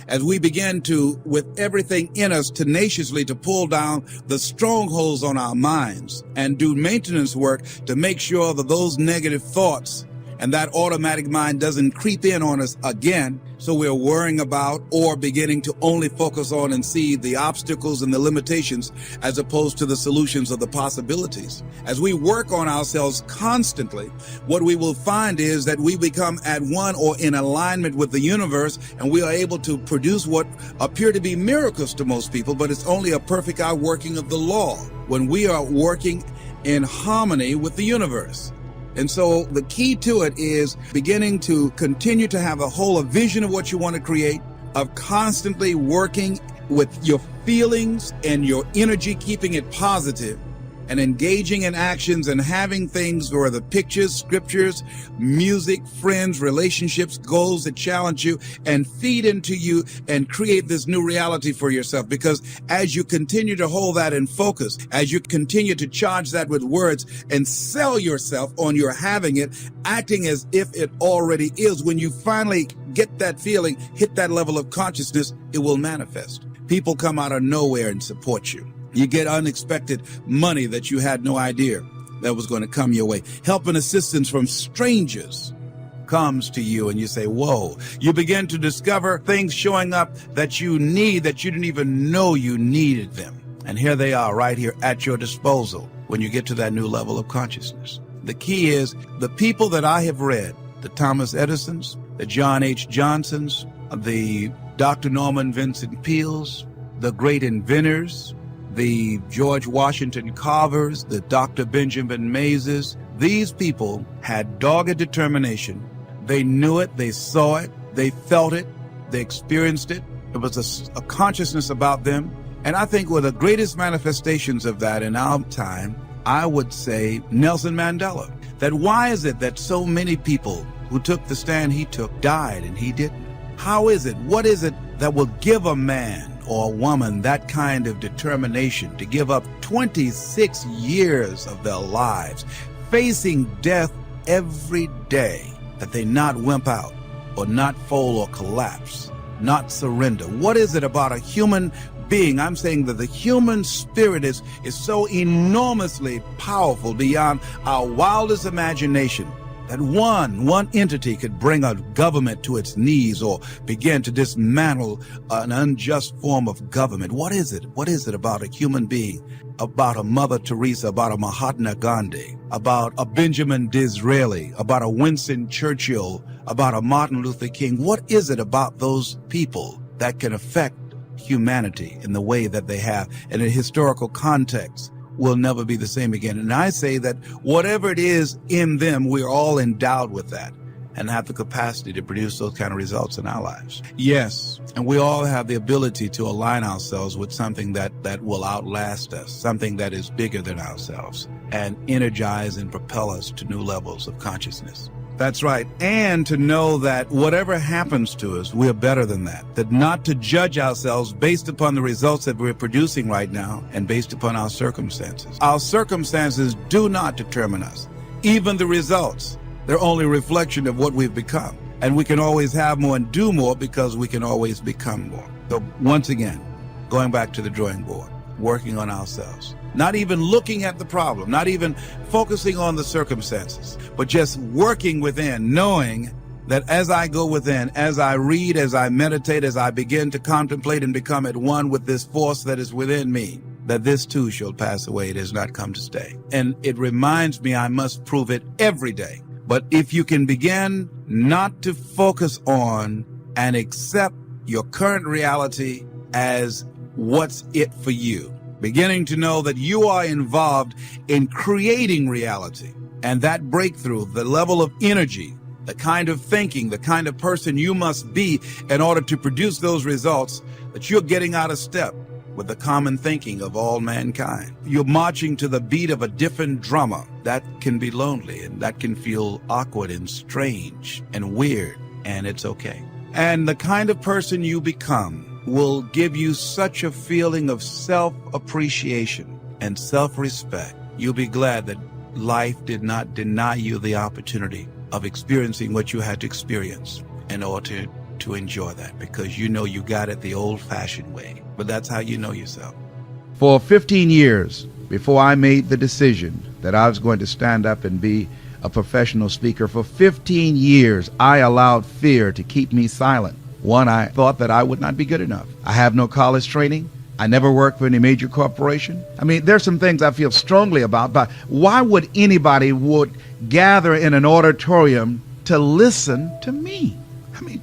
as we begin to, with everything in us, tenaciously to pull down the strongholds on our minds and do maintenance work to make sure that those negative thoughts and that automatic mind doesn't creep in on us again, so we're worrying about or beginning to only focus on and see the obstacles and the limitations as opposed to the solutions of the possibilities. As we work on ourselves constantly, what we will find is that we become at one or in alignment with the universe, and we are able to produce what appear to be miracles to most people, but it's only a perfect outworking of the law when we are working in harmony with the universe. And so the key to it is beginning to continue to have a vision of what you want to create, of constantly working with your feelings and your energy, keeping it positive, and engaging in actions and having things where the pictures, scriptures, music, friends, relationships, goals that challenge you and feed into you and create this new reality for yourself. Because as you continue to hold that in focus, as you continue to charge that with words and sell yourself on your having it, acting as if it already is, when you finally get that feeling, hit that level of consciousness, it will manifest. People come out of nowhere and support you. You get unexpected money that you had no idea that was going to come your way. Help and assistance from strangers comes to you and you say, whoa. You begin to discover things showing up that you need, that you didn't even know you needed them. And here they are right here at your disposal when you get to that new level of consciousness. The key is the people that I have read, the Thomas Edisons, the John H. Johnsons, the Dr. Norman Vincent Peales, the great inventors, the George Washington Carvers, the Dr. Benjamin Mazes. These people had dogged determination. They knew it, they saw it, they felt it, they experienced it. There was a consciousness about them. And I think one of the greatest manifestations of that in our time, I would say Nelson Mandela. That why is it that so many people who took the stand he took died and he didn't? How is it? What is it that will give a man or a woman that kind of determination to give up 26 years of their lives, facing death every day, that they not wimp out or not fold or collapse, not surrender? What is it about a human being? I'm saying that the human spirit is so enormously powerful beyond our wildest imagination that one entity could bring a government to its knees or begin to dismantle an unjust form of government. What is it? What is it about a human being, about a Mother Teresa, about a Mahatma Gandhi, about a Benjamin Disraeli, about a Winston Churchill, about a Martin Luther King? What is it about those people that can affect humanity in the way that they have in a historical context? Will never be the same again. And I say that whatever it is in them, we're all endowed with that and have the capacity to produce those kind of results in our lives. Yes, and we all have the ability to align ourselves with something that will outlast us, something that is bigger than ourselves, and energize and propel us to new levels of consciousness. That's right. And to know that whatever happens to us, we're better than that. That not to judge ourselves based upon the results that we're producing right now and based upon our circumstances. Our circumstances do not determine us. Even the results, they're only a reflection of what we've become. And we can always have more and do more because we can always become more. So once again, going back to the drawing board, working on ourselves. Not even looking at the problem, not even focusing on the circumstances, but just working within, knowing that as I go within, as I read, as I meditate, as I begin to contemplate and become at one with this force that is within me, that this too shall pass away. It has not come to stay. And it reminds me I must prove it every day. But if you can begin not to focus on and accept your current reality as what's it for you, beginning to know that you are involved in creating reality, And that breakthrough, the level of energy, the kind of thinking, the kind of person you must be in order to produce those results, that you're getting out of step with the common thinking of all mankind. You're marching to the beat of a different drummer. That can be lonely, and that can feel awkward and strange and weird, and it's okay. And the kind of person you become will give you such a feeling of self-appreciation and self-respect. You'll be glad that life did not deny you the opportunity of experiencing what you had to experience in order to enjoy that, because you know you got it the old-fashioned way. But that's how you know yourself. For 15 years before I made the decision that I was going to stand up and be a professional speaker, for 15 years I allowed fear to keep me silent. One, I thought that I would not be good enough. I have no college training. I never worked for any major corporation. I mean, there's some things I feel strongly about, but why would anybody would gather in an auditorium to listen to me? I mean,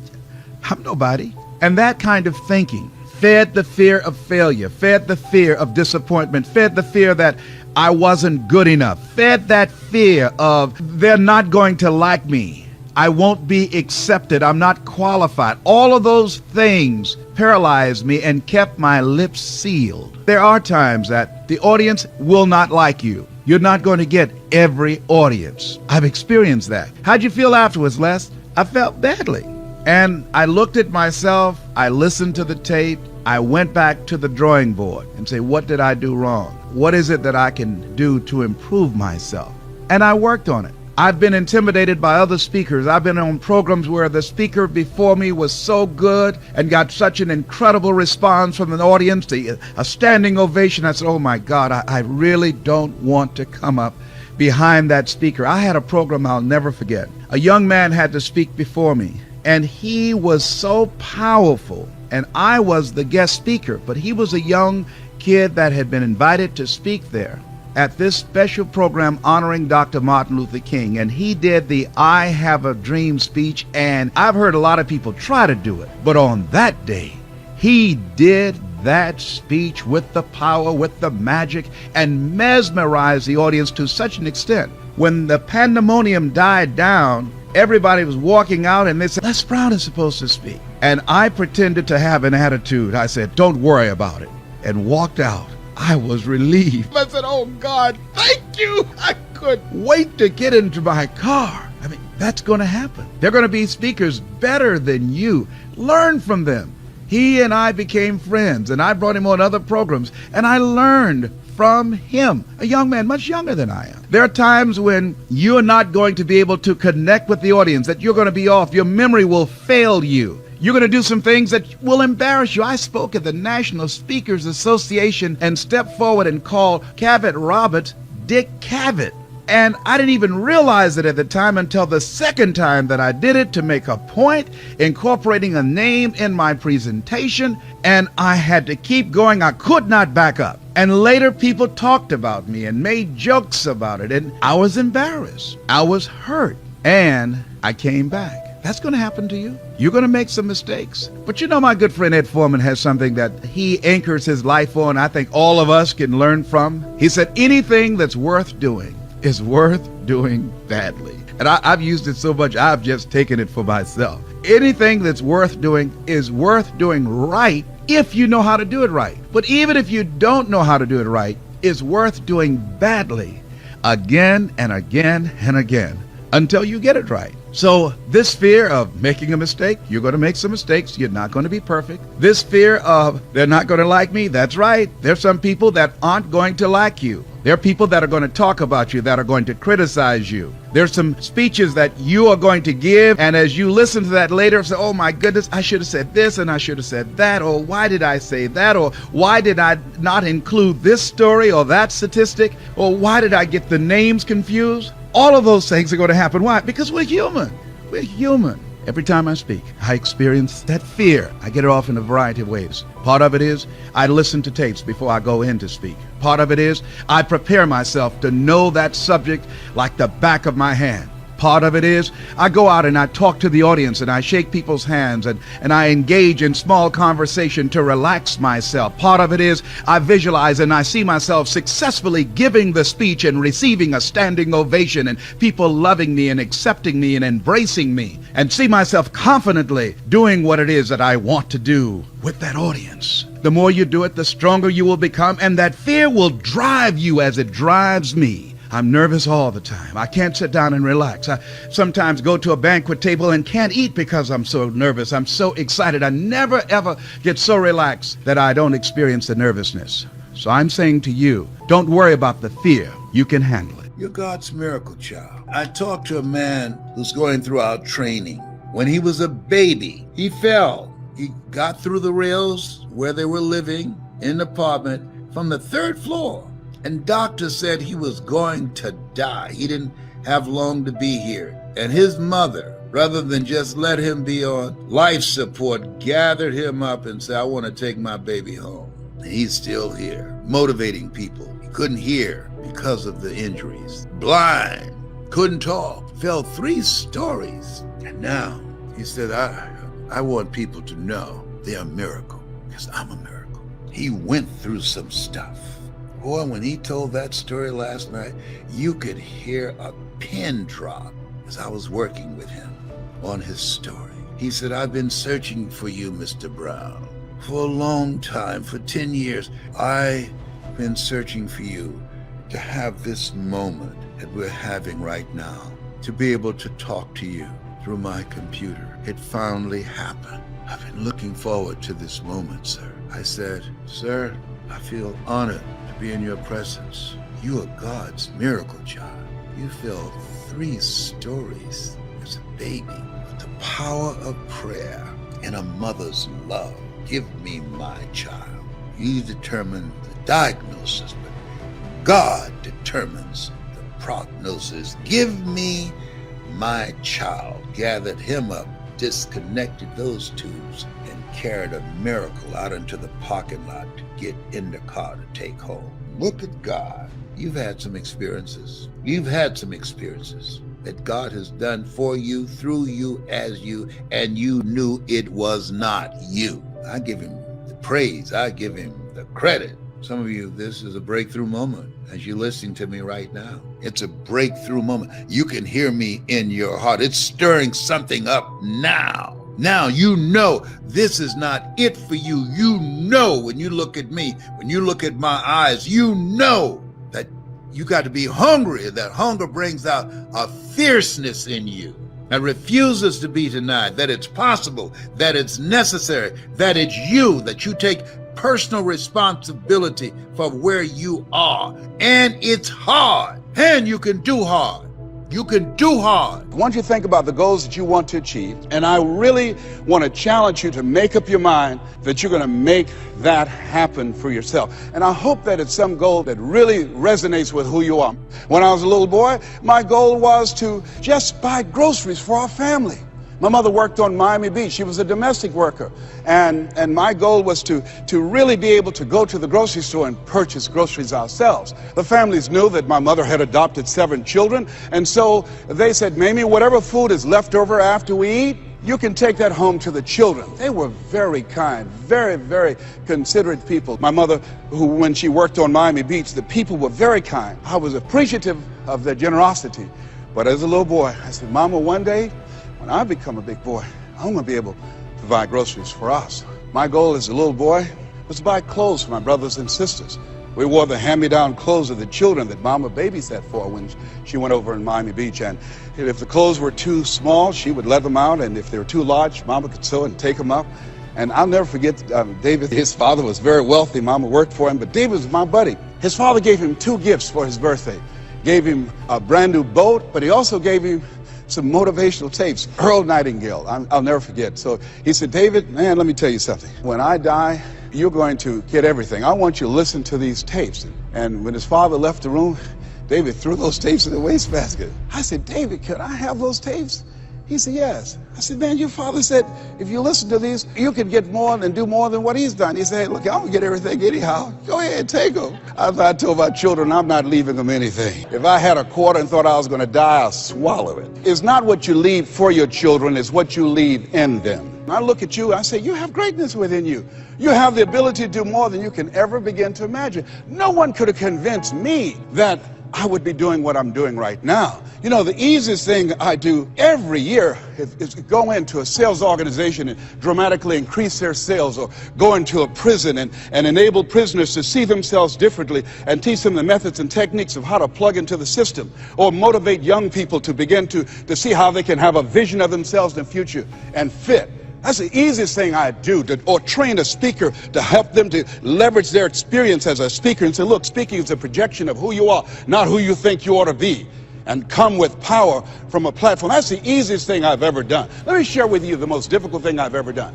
I'm nobody. And that kind of thinking fed the fear of failure, fed the fear of disappointment, fed the fear that I wasn't good enough, fed that fear of they're not going to like me, I won't be accepted, I'm not qualified. All of those things paralyzed me and kept my lips sealed. There are times that the audience will not like you. You're not going to get every audience. I've experienced that. How'd you feel afterwards, Les? I felt badly. And I looked at myself, I listened to the tape, I went back to the drawing board and say, what did I do wrong? What is it that I can do to improve myself? And I worked on it. I've been intimidated by other speakers. I've been on programs where the speaker before me was so good and got such an incredible response from the audience, a standing ovation. I said, oh my God, I really don't want to come up behind that speaker. I had a program I'll never forget. A young man had to speak before me, and he was so powerful, and I was the guest speaker, but he was a young kid that had been invited to speak there at this special program honoring Dr. Martin Luther King, and he did the I Have a Dream speech, and I've heard a lot of people try to do it, but on that day, he did that speech with the power, with the magic, and mesmerized the audience to such an extent. When the pandemonium died down, everybody was walking out and they said, Les Brown is supposed to speak. And I pretended to have an attitude. I said, don't worry about it, and walked out. I was relieved. I said, oh God, thank you. I couldn't wait to get into my car. I mean, that's going to happen. They're going to be speakers better than you. Learn from them. He and I became friends, and I brought him on other programs, and I learned from him, a young man much younger than I am. There are times when you're not going to be able to connect with the audience, that you're going to be off. Your memory will fail you. You're going to do some things that will embarrass you. I spoke at the National Speakers Association and stepped forward and called Cavett Robert Dick Cavett. And I didn't even realize it at the time until the second time that I did it, to make a point, incorporating a name in my presentation, and I had to keep going. I could not back up. And later people talked about me and made jokes about it, and I was embarrassed. I was hurt, and I came back. That's going to happen to you. You're going to make some mistakes. But you know, my good friend Ed Foreman has something that he anchors his life on, I think all of us can learn from. He said, anything that's worth doing is worth doing badly. And I've used it so much, I've just taken it for myself. Anything that's worth doing is worth doing right if you know how to do it right. But even if you don't know how to do it right, it's worth doing badly again and again and again until you get it right. So this fear of making a mistake, you're going to make some mistakes. You're not going to be perfect. This fear of they're not going to like me, that's right. There's some people that aren't going to like you. There are people that are going to talk about you, that are going to criticize you. There's some speeches that you are going to give, and as you listen to that later, say, oh my goodness, I should have said this and I should have said that, or why did I say that, or why did I not include this story or that statistic, or why did I get the names confused? All of those things are going to happen. Why? Because we're human. We're human. Every time I speak, I experience that fear. I get it off in a variety of ways. Part of it is I listen to tapes before I go in to speak. Part of it is I prepare myself to know that subject like the back of my hand. Part of it is I go out and I talk to the audience and I shake people's hands and I engage in small conversation to relax myself. Part of it is I visualize and I see myself successfully giving the speech and receiving a standing ovation and people loving me and accepting me and embracing me, and see myself confidently doing what it is that I want to do with that audience. The more you do it, the stronger you will become, and that fear will drive you as it drives me. I'm nervous all the time. I can't sit down and relax. I sometimes go to a banquet table and can't eat because I'm so nervous. I'm so excited. I never ever get so relaxed that I don't experience the nervousness. So I'm saying to you, don't worry about the fear. You can handle it. You're God's miracle child. I talked to a man who's going through our training. When he was a baby, he fell. He got through the rails where they were living in an apartment from the 3rd floor. And doctors said he was going to die. He didn't have long to be here. And his mother, rather than just let him be on life support, gathered him up and said, I want to take my baby home. And he's still here, motivating people. He couldn't hear because of the injuries. Blind, couldn't talk, fell 3 stories. And now he said, I want people to know they're a miracle because I'm a miracle. He went through some stuff. Boy, when he told that story last night, you could hear a pin drop as I was working with him on his story. He said, I've been searching for you, Mr. Brown, for a long time, for 10 years. I've been searching for you to have this moment that we're having right now, to be able to talk to you through my computer. It finally happened. I've been looking forward to this moment, sir. I said, sir, I feel honored to be in your presence. You are God's miracle child. You fell 3 stories as a baby with the power of prayer and a mother's love. Give me my child. You determine the diagnosis, but God determines the prognosis. Give me my child. Gathered him up, disconnected those tubes, and carried a miracle out into the parking lot to get in the car to take home. Look at God. You've had some experiences. You've had some experiences that God has done for you, through you, as you, and you knew it was not you. I give him the praise. I give him the credit. Some of you, this is a breakthrough moment as you're listening to me right now. It's a breakthrough moment. You can hear me in your heart. It's stirring something up now. Now you know this is not it for you. You know when you look at me, when you look at my eyes, you know that you got to be hungry. That hunger brings out a fierceness in you that refuses to be denied, that it's possible, that it's necessary, that it's you, that you take personal responsibility for where you are. And it's hard. And you can do hard. You can do hard. I want you to think about the goals that you want to achieve, and I really want to challenge you to make up your mind that you're going to make that happen for yourself. And I hope that it's some goal that really resonates with who you are. When I was a little boy, my goal was to just buy groceries for our family. My mother worked on Miami Beach. She was a domestic worker. And my goal was to really be able to go to the grocery store and purchase groceries ourselves. The families knew that my mother had adopted 7 children. And so they said, Mamie, whatever food is left over after we eat, you can take that home to the children. They were very kind, very, very considerate people. My mother, who when she worked on Miami Beach, the people were very kind. I was appreciative of their generosity. But as a little boy, I said, Mama, one day, when I become a big boy, I'm going to be able to buy groceries for us. My goal as a little boy was to buy clothes for my brothers and sisters. We wore the hand-me-down clothes of the children that Mama babysat for when she went over in Miami Beach. And if the clothes were too small, she would let them out. And if they were too large, Mama could sew and take them up. And I'll never forget David. His father was very wealthy. Mama worked for him, but David was my buddy. His father gave him 2 gifts for his birthday. Gave him a brand new boat, but he also gave him some motivational tapes. Earl Nightingale, I'll never forget. So he said, David, man, let me tell you something. When I die, you're going to get everything. I want you to listen to these tapes. And when his father left the room, David threw those tapes in the wastebasket. I said, David, could I have those tapes? He said, yes. I said, man, your father said, if you listen to these, you can get more and do more than what he's done. He said, hey, look, I'm going to get everything anyhow. Go ahead, take them. I told my children, I'm not leaving them anything. If I had a quarter and thought I was going to die, I'll swallow it. It's not what you leave for your children, it's what you leave in them. I look at you, I say, you have greatness within you. You have the ability to do more than you can ever begin to imagine. No one could have convinced me that I would be doing what I'm doing right now. You know, the easiest thing I do every year is go into a sales organization and dramatically increase their sales, or go into a prison and enable prisoners to see themselves differently and teach them the methods and techniques of how to plug into the system, or motivate young people to begin to see how they can have a vision of themselves in the future and fit. That's the easiest thing I do, or train a speaker to help them to leverage their experience as a speaker and say, look, speaking is a projection of who you are, not who you think you ought to be, and come with power from a platform. That's the easiest thing I've ever done. Let me share with you the most difficult thing I've ever done.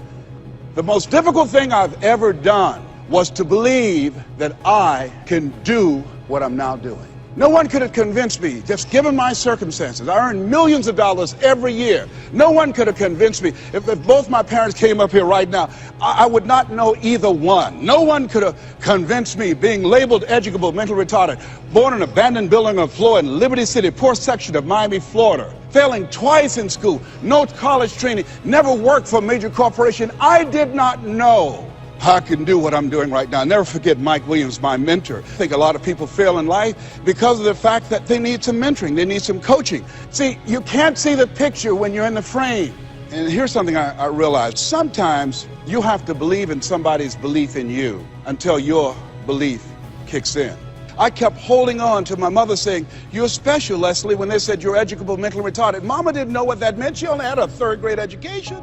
The most difficult thing I've ever done was to believe that I can do what I'm now doing. No one could have convinced me, just given my circumstances. I earn millions of dollars every year. No one could have convinced me. If both my parents came up here right now, I would not know either one. No one could have convinced me, being labeled educable, mental retarded, born in an abandoned building on the floor in Liberty City, poor section of Miami, Florida, failing twice in school, no college training, never worked for a major corporation. I did not know I can do what I'm doing right now. Never forget Mike Williams, my mentor. I think a lot of people fail in life because of the fact that they need some mentoring, they need some coaching. See, you can't see the picture when you're in the frame. And here's something I realized. Sometimes you have to believe in somebody's belief in you until your belief kicks in. I kept holding on to my mother saying, you're special, Leslie, when they said you're educable, mentally retarded. Mama didn't know what that meant. She only had a third-grade education.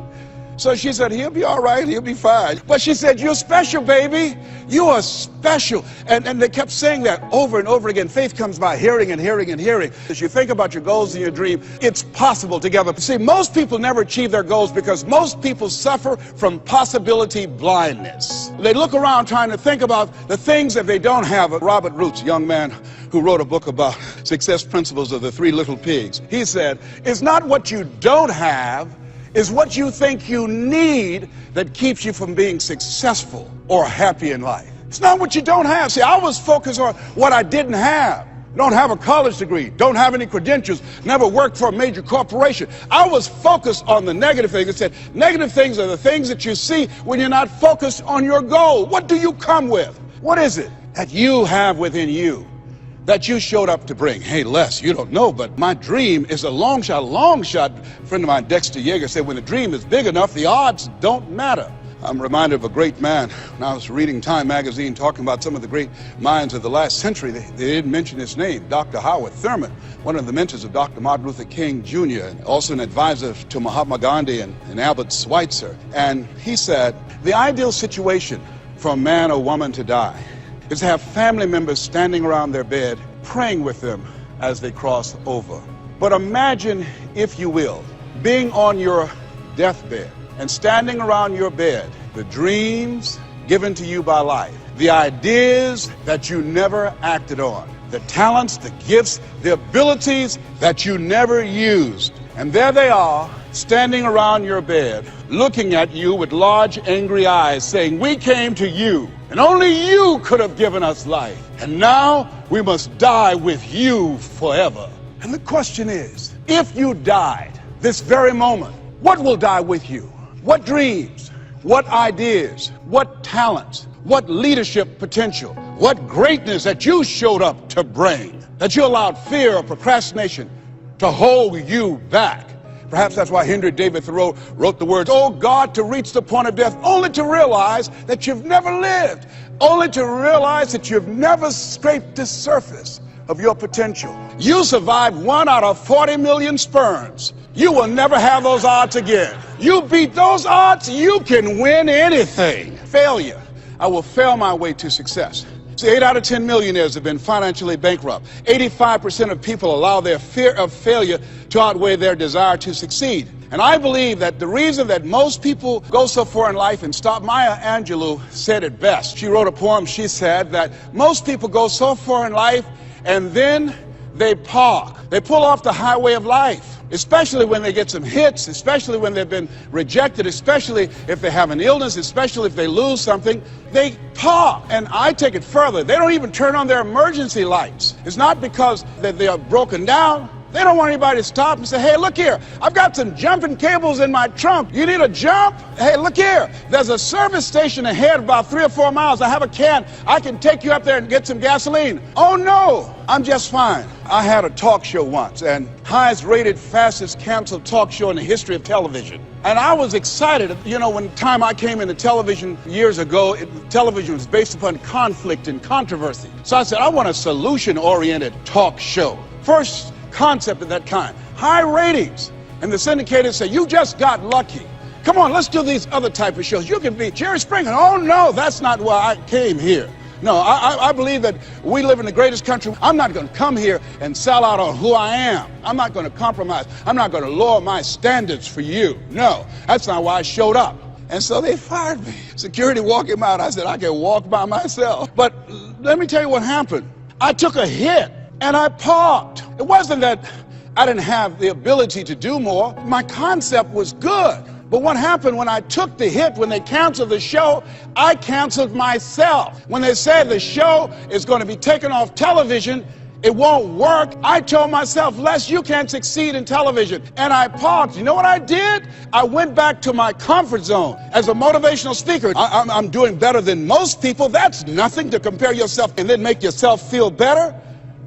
So she said, he'll be all right, he'll be fine. But she said, you're special, baby. You are special. And they kept saying that over and over again. Faith comes by hearing and hearing and hearing. As you think about your goals and your dream, it's possible together. See, most people never achieve their goals because most people suffer from possibility blindness. They look around trying to think about the things that they don't have. Robert Roots, a young man who wrote a book about success principles of the 3 little pigs, he said, it's not what you don't have, is what you think you need that keeps you from being successful or happy in life. It's not what you don't have. See, I was focused on what I didn't have. Don't have a college degree, don't have any credentials, never worked for a major corporation. I was focused on the negative things. It said, negative things are the things that you see when you're not focused on your goal. What do you come with? What is it that you have within you that you showed up to bring? Hey, Les, you don't know, but my dream is a long shot. A friend of mine, Dexter Yeager, said when the dream is big enough, the odds don't matter. I'm reminded of a great man when I was reading Time magazine talking about some of the great minds of the last century. They didn't mention his name, Dr. Howard Thurman, one of the mentors of Dr. Martin Luther King Jr., and also an advisor to Mahatma Gandhi and Albert Schweitzer. And he said, the ideal situation for a man or woman to die is to have family members standing around their bed praying with them as they cross over. But imagine, if you will, being on your deathbed and standing around your bed, the dreams given to you by life, the ideas that you never acted on, the talents, the gifts, the abilities that you never used. And there they are, standing around your bed, looking at you with large, angry eyes, saying, we came to you, and only you could have given us life. And now we must die with you forever. And the question is, if you died this very moment, what will die with you? What dreams, what ideas, what talents, what leadership potential, what greatness that you showed up to bring, that you allowed fear or procrastination to hold you back? Perhaps that's why Henry David Thoreau wrote the words, oh God, to reach the point of death, only to realize that you've never lived, only to realize that you've never scraped the surface of your potential. You survived 1 out of 40 million sperms. You will never have those odds again. You beat those odds, you can win anything. Failure. I will fail my way to success. See, 8 out of 10 millionaires have been financially bankrupt. 85% of people allow their fear of failure to outweigh their desire to succeed. And I believe that the reason that most people go so far in life and stop, Maya Angelou said it best. She wrote a poem, she said that most people go so far in life and then they park. They pull off the highway of life especially when they get some hits, especially when they've been rejected, especially if they have an illness, especially if they lose something, they pop. And I take it further. They don't even turn on their emergency lights. It's not because they are broken down. They don't want anybody to stop and say, hey, look here, I've got some jumping cables in my trunk. You need a jump? Hey, look here, there's a service station ahead about 3 or 4 miles. I have a can. I can take you up there and get some gasoline. Oh, no, I'm just fine. I had a talk show once, and highest rated, fastest canceled talk show in the history of television. And I was excited. You know, when time I came into television years ago, television was based upon conflict and controversy. So I said, I want a solution-oriented talk show. First concept of that kind. High ratings. And the syndicators say, you just got lucky. Come on, let's do these other type of shows. You can be Jerry Springer. Oh, no, that's not why I came here. No, I believe that we live in the greatest country. I'm not going to come here and sell out on who I am. I'm not going to compromise. I'm not going to lower my standards for you. No, that's not why I showed up. And so they fired me. Security walked him out. I said, I can walk by myself. But let me tell you what happened. I took a hit. And I parked. It wasn't that I didn't have the ability to do more. My concept was good. But what happened when I took the hit, when they canceled the show, I canceled myself. When they said the show is going to be taken off television, it won't work, I told myself, Les, you can't succeed in television. And I parked. You know what I did? I went back to my comfort zone. As a motivational speaker, I'm doing better than most people. That's nothing to compare yourself and then make yourself feel better.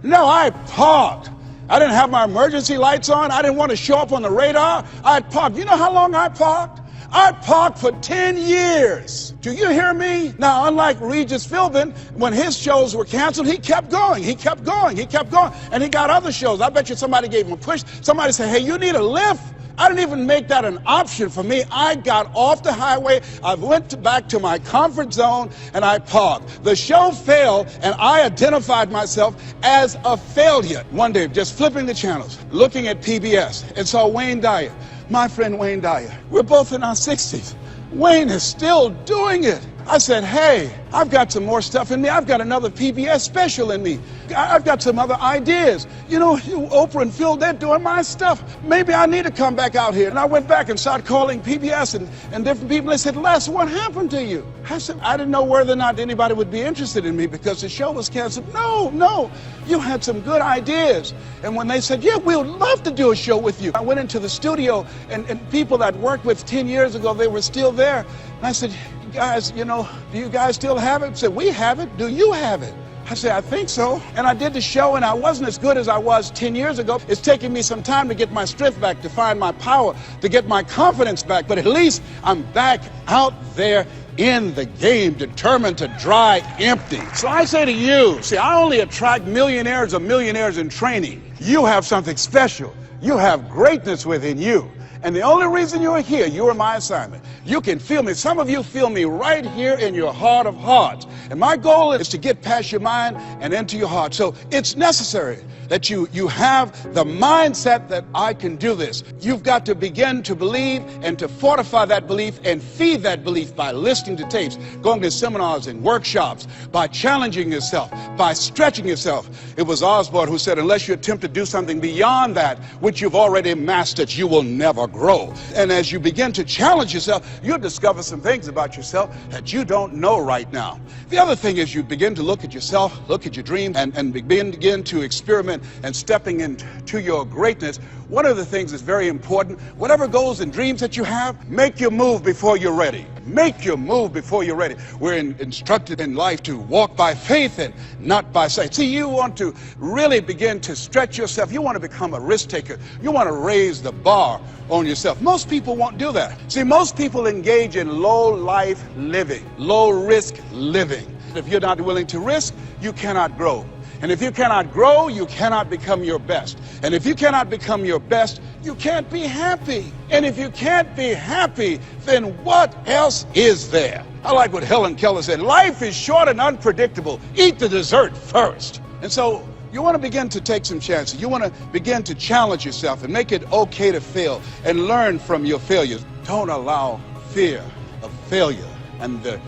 No, I parked. I didn't have my emergency lights on. I didn't want to show up on the radar. I parked. You know how long I parked? I parked for 10 years. Do you hear me? Now, unlike Regis Philbin, when his shows were canceled, he kept going. He kept going. He kept going. And he got other shows. I bet you somebody gave him a push. Somebody said, hey, you need a lift. I didn't even make that an option for me. I got off the highway, I went back to my comfort zone, and I parked. The show failed, and I identified myself as a failure. One day, just flipping the channels, looking at PBS, and saw Wayne Dyer, my friend Wayne Dyer. We're both in our 60s. Wayne is still doing it. I said, hey, I've got some more stuff in me. I've got another PBS special in me. I've got some other ideas. You know, Oprah and Phil, they're doing my stuff. Maybe I need to come back out here. And I went back and started calling PBS and different people. They said, Les, what happened to you? I said, I didn't know whether or not anybody would be interested in me because the show was canceled. No, you had some good ideas. And when they said, yeah, we would love to do a show with you. I went into the studio and people that worked with 10 years ago, they were still there. And I said, guys, you know, do you guys still have it? I said, we have it. Do you have it? I said, I think so. And I did the show, and I wasn't as good as I was 10 years ago. It's taking me some time to get my strength back, to find my power, to get my confidence back. But at least I'm back out there in the game, determined to dry empty. So I say to you, see, I only attract millionaires or millionaires in training. You have something special. You have greatness within you. And the only reason you're here, you are my assignment. You can feel me. Some of you feel me right here in your heart of hearts. And my goal is to get past your mind and into your heart. So it's necessary that you have the mindset that I can do this. You've got to begin to believe and to fortify that belief and feed that belief by listening to tapes, going to seminars and workshops, by challenging yourself, by stretching yourself. It was Osborne who said, unless you attempt to do something beyond that which you've already mastered, you will never grow. And as you begin to challenge yourself, you'll discover some things about yourself that you don't know right now. The other thing is you begin to look at yourself, look at your dreams, and begin to experiment and stepping into your greatness. One of the things that's very important, whatever goals and dreams that you have, make your move before you're ready. Make your move before you're ready. We're instructed in life to walk by faith and not by sight. See, you want to really begin to stretch yourself. You want to become a risk taker. You want to raise the bar on yourself. Most people won't do that. See, most people engage in low life living, low risk living. If you're not willing to risk, you cannot grow. And if you cannot grow, you cannot become your best. And if you cannot become your best, you can't be happy. And if you can't be happy, then what else is there? I like what Helen Keller said, life is short and unpredictable. Eat the dessert first. And so you want to begin to take some chances. You want to begin to challenge yourself and make it okay to fail and learn from your failures. Don't allow fear of failure and the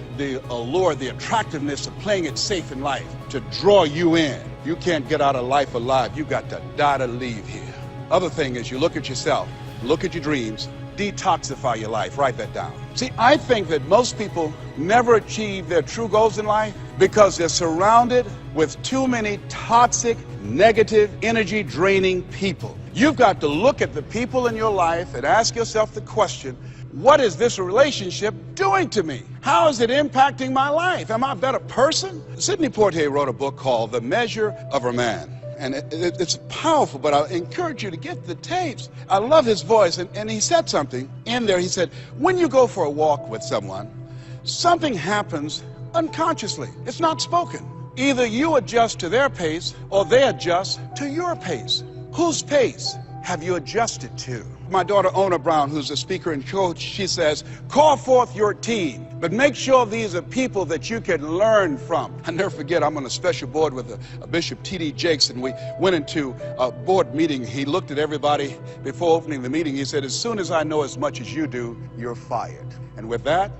allure, the attractiveness of playing it safe in life to draw you in. You can't get out of life alive. You got to die to leave here. Other thing is you look at yourself, look at your dreams, detoxify your life. Write that down. See, I think that most people never achieve their true goals in life because they're surrounded with too many toxic, negative, energy-draining people. You've got to look at the people in your life and ask yourself the question, what is this relationship doing to me? How is it impacting my life? Am I a better person? Sidney Poitier wrote a book called The Measure of a Man. And it's powerful, but I encourage you to get the tapes. I love his voice, and he said something in there. He said, when you go for a walk with someone, something happens unconsciously. It's not spoken. Either you adjust to their pace or they adjust to your pace. Whose pace have you adjusted to? My daughter, Ona Brown, who's a speaker and coach, she says, call forth your team, but make sure these are people that you can learn from. I never forget, I'm on a special board with a Bishop T.D. Jakes, and we went into a board meeting. He looked at everybody before opening the meeting. He said, as soon as I know as much as you do, you're fired. And with that,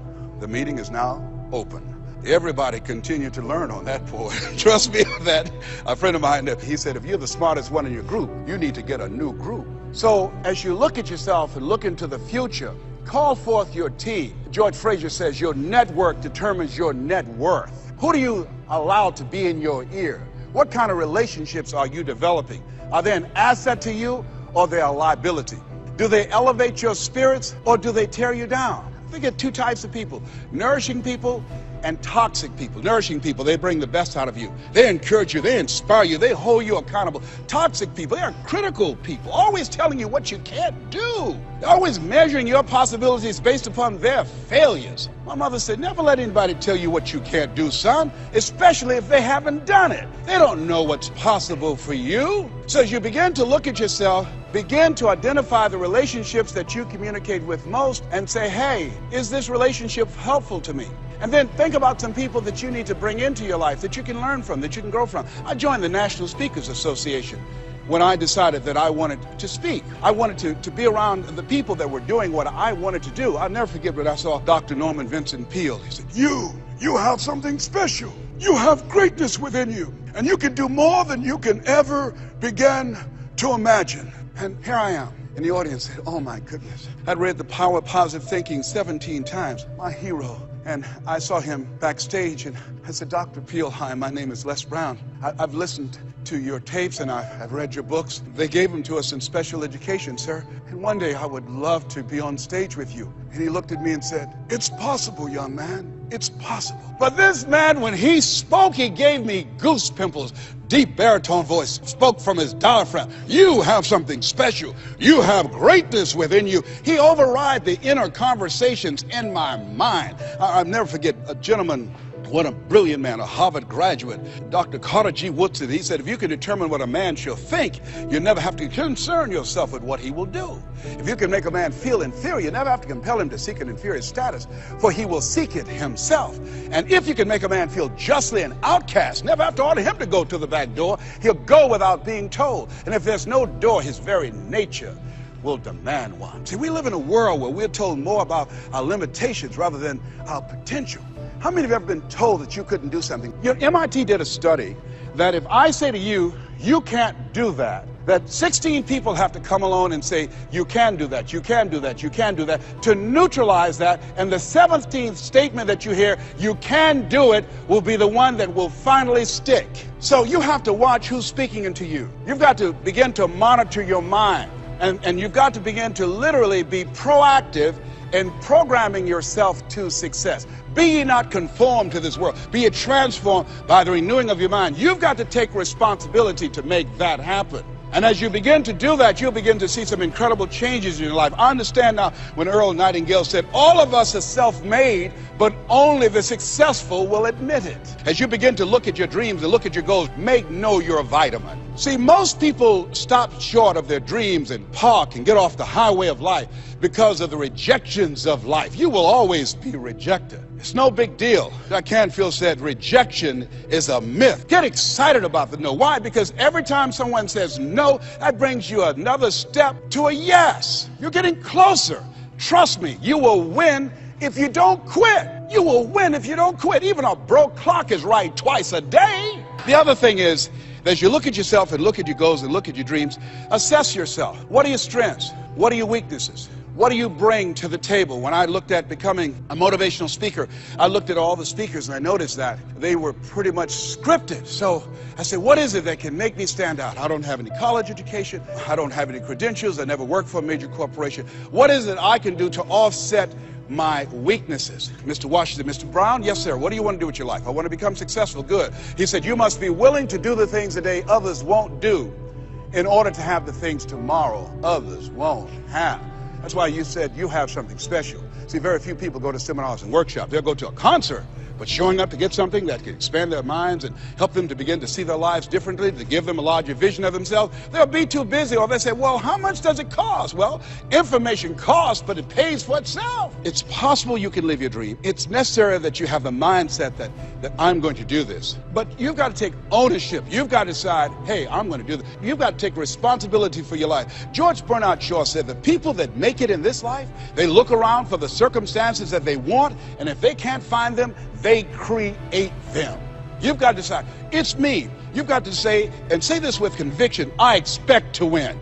the meeting is now open. Everybody continued to learn on that board. Trust me on that. A friend of mine, he said, if you're the smartest one in your group, you need to get a new group. So as you look at yourself and look into the future, call forth your team. George Fraser says your network determines your net worth. Who do you allow to be in your ear? What kind of relationships are you developing? Are they an asset to you or they are a liability? Do they elevate your spirits or do they tear you down? We get two types of people, nourishing people and toxic people. Nourishing people, they bring the best out of you. They encourage you, they inspire you, they hold you accountable. Toxic people, they are critical people, always telling you what you can't do. They're always measuring your possibilities based upon their failures. My mother said, never let anybody tell you what you can't do, son, especially if they haven't done it. They don't know what's possible for you. So as you begin to look at yourself, begin to identify the relationships that you communicate with most and say, hey, is this relationship helpful to me? And then think about some people that you need to bring into your life that you can learn from, that you can grow from. I joined the National Speakers Association when I decided that I wanted to speak. I wanted to be around the people that were doing what I wanted to do. I'll never forget when I saw Dr. Norman Vincent Peale. He said, you have something special. You have greatness within you, and you can do more than you can ever begin to imagine. And here I am. And the audience said, oh my goodness. I'd read The Power of Positive Thinking 17 times, my hero. And I saw him backstage and I said, Dr. Peale, hi, my name is Les Brown. I've listened to your tapes and I've read your books. They gave them to us in special education, sir. And one day I would love to be on stage with you. And he looked at me and said, it's possible, young man. It's possible. But this man, when he spoke, he gave me goose pimples. Deep baritone voice, spoke from his diaphragm. You have something special. You have greatness within you. He override the inner conversations in my mind. I'll never forget a gentleman, what a brilliant man, a Harvard graduate, Dr. Carter G. Woodson. He said, if you can determine what a man shall think, you never have to concern yourself with what he will do. If you can make a man feel inferior, you never have to compel him to seek an inferior status, for he will seek it himself. And if you can make a man feel justly an outcast, never have to order him to go to the back door. He'll go without being told. And if there's no door, his very nature will demand one. See, we live in a world where we're told more about our limitations rather than our potential. How many of you have ever been told that you couldn't do something? You know, MIT did a study that if I say to you, you can't do that, that 16 people have to come along and say, you can do that, you can do that, you can do that, to neutralize that, and the 17th statement that you hear, you can do it, will be the one that will finally stick. So you have to watch who's speaking into you. You've got to begin to monitor your mind, and you've got to begin to literally be proactive in programming yourself to success. Be ye not conformed to this world. Be ye transformed by the renewing of your mind. You've got to take responsibility to make that happen. And as you begin to do that, you'll begin to see some incredible changes in your life. I understand now when Earl Nightingale said, all of us are self-made, but only the successful will admit it. As you begin to look at your dreams and look at your goals, make know you're a vitamin. See, most people stop short of their dreams and park and get off the highway of life because of the rejections of life. You will always be rejected. It's no big deal. Jack Canfield said, rejection is a myth. Get excited about the no. Why? Because every time someone says no, that brings you another step to a yes. You're getting closer. Trust me, you will win if you don't quit. You will win if you don't quit. Even a broke clock is right twice a day. The other thing is As you look at yourself and look at your goals and look at your dreams, assess yourself. What are your strengths? What are your weaknesses? What do you bring to the table? When I looked at becoming a motivational speaker, I looked at all the speakers and I noticed that they were pretty much scripted. So I said, what is it that can make me stand out? I don't have any college education. I don't have any credentials. I never worked for a major corporation. What is it I can do to offset my weaknesses? Mr. Washington, Mr. Brown, yes, sir. What do you want to do with your life? I want to become successful. Good. He said, you must be willing to do the things today others won't do in order to have the things tomorrow others won't have. That's why you said you have something special. See, very few people go to seminars and workshops. They'll go to a concert, but showing up to get something that can expand their minds and help them to begin to see their lives differently, to give them a larger vision of themselves, they'll be too busy. Or they say, well, how much does it cost? Well, information costs, but it pays for itself. It's possible you can live your dream. It's necessary that you have the mindset that I'm going to do this. But you've got to take ownership. You've got to decide, hey, I'm going to do this. You've got to take responsibility for your life. George Bernard Shaw said the people that make it in this life, they look around for the circumstances that they want, and if they can't find them, they create them. You've got to decide, it's me. You've got to say, and say this with conviction, I expect to win.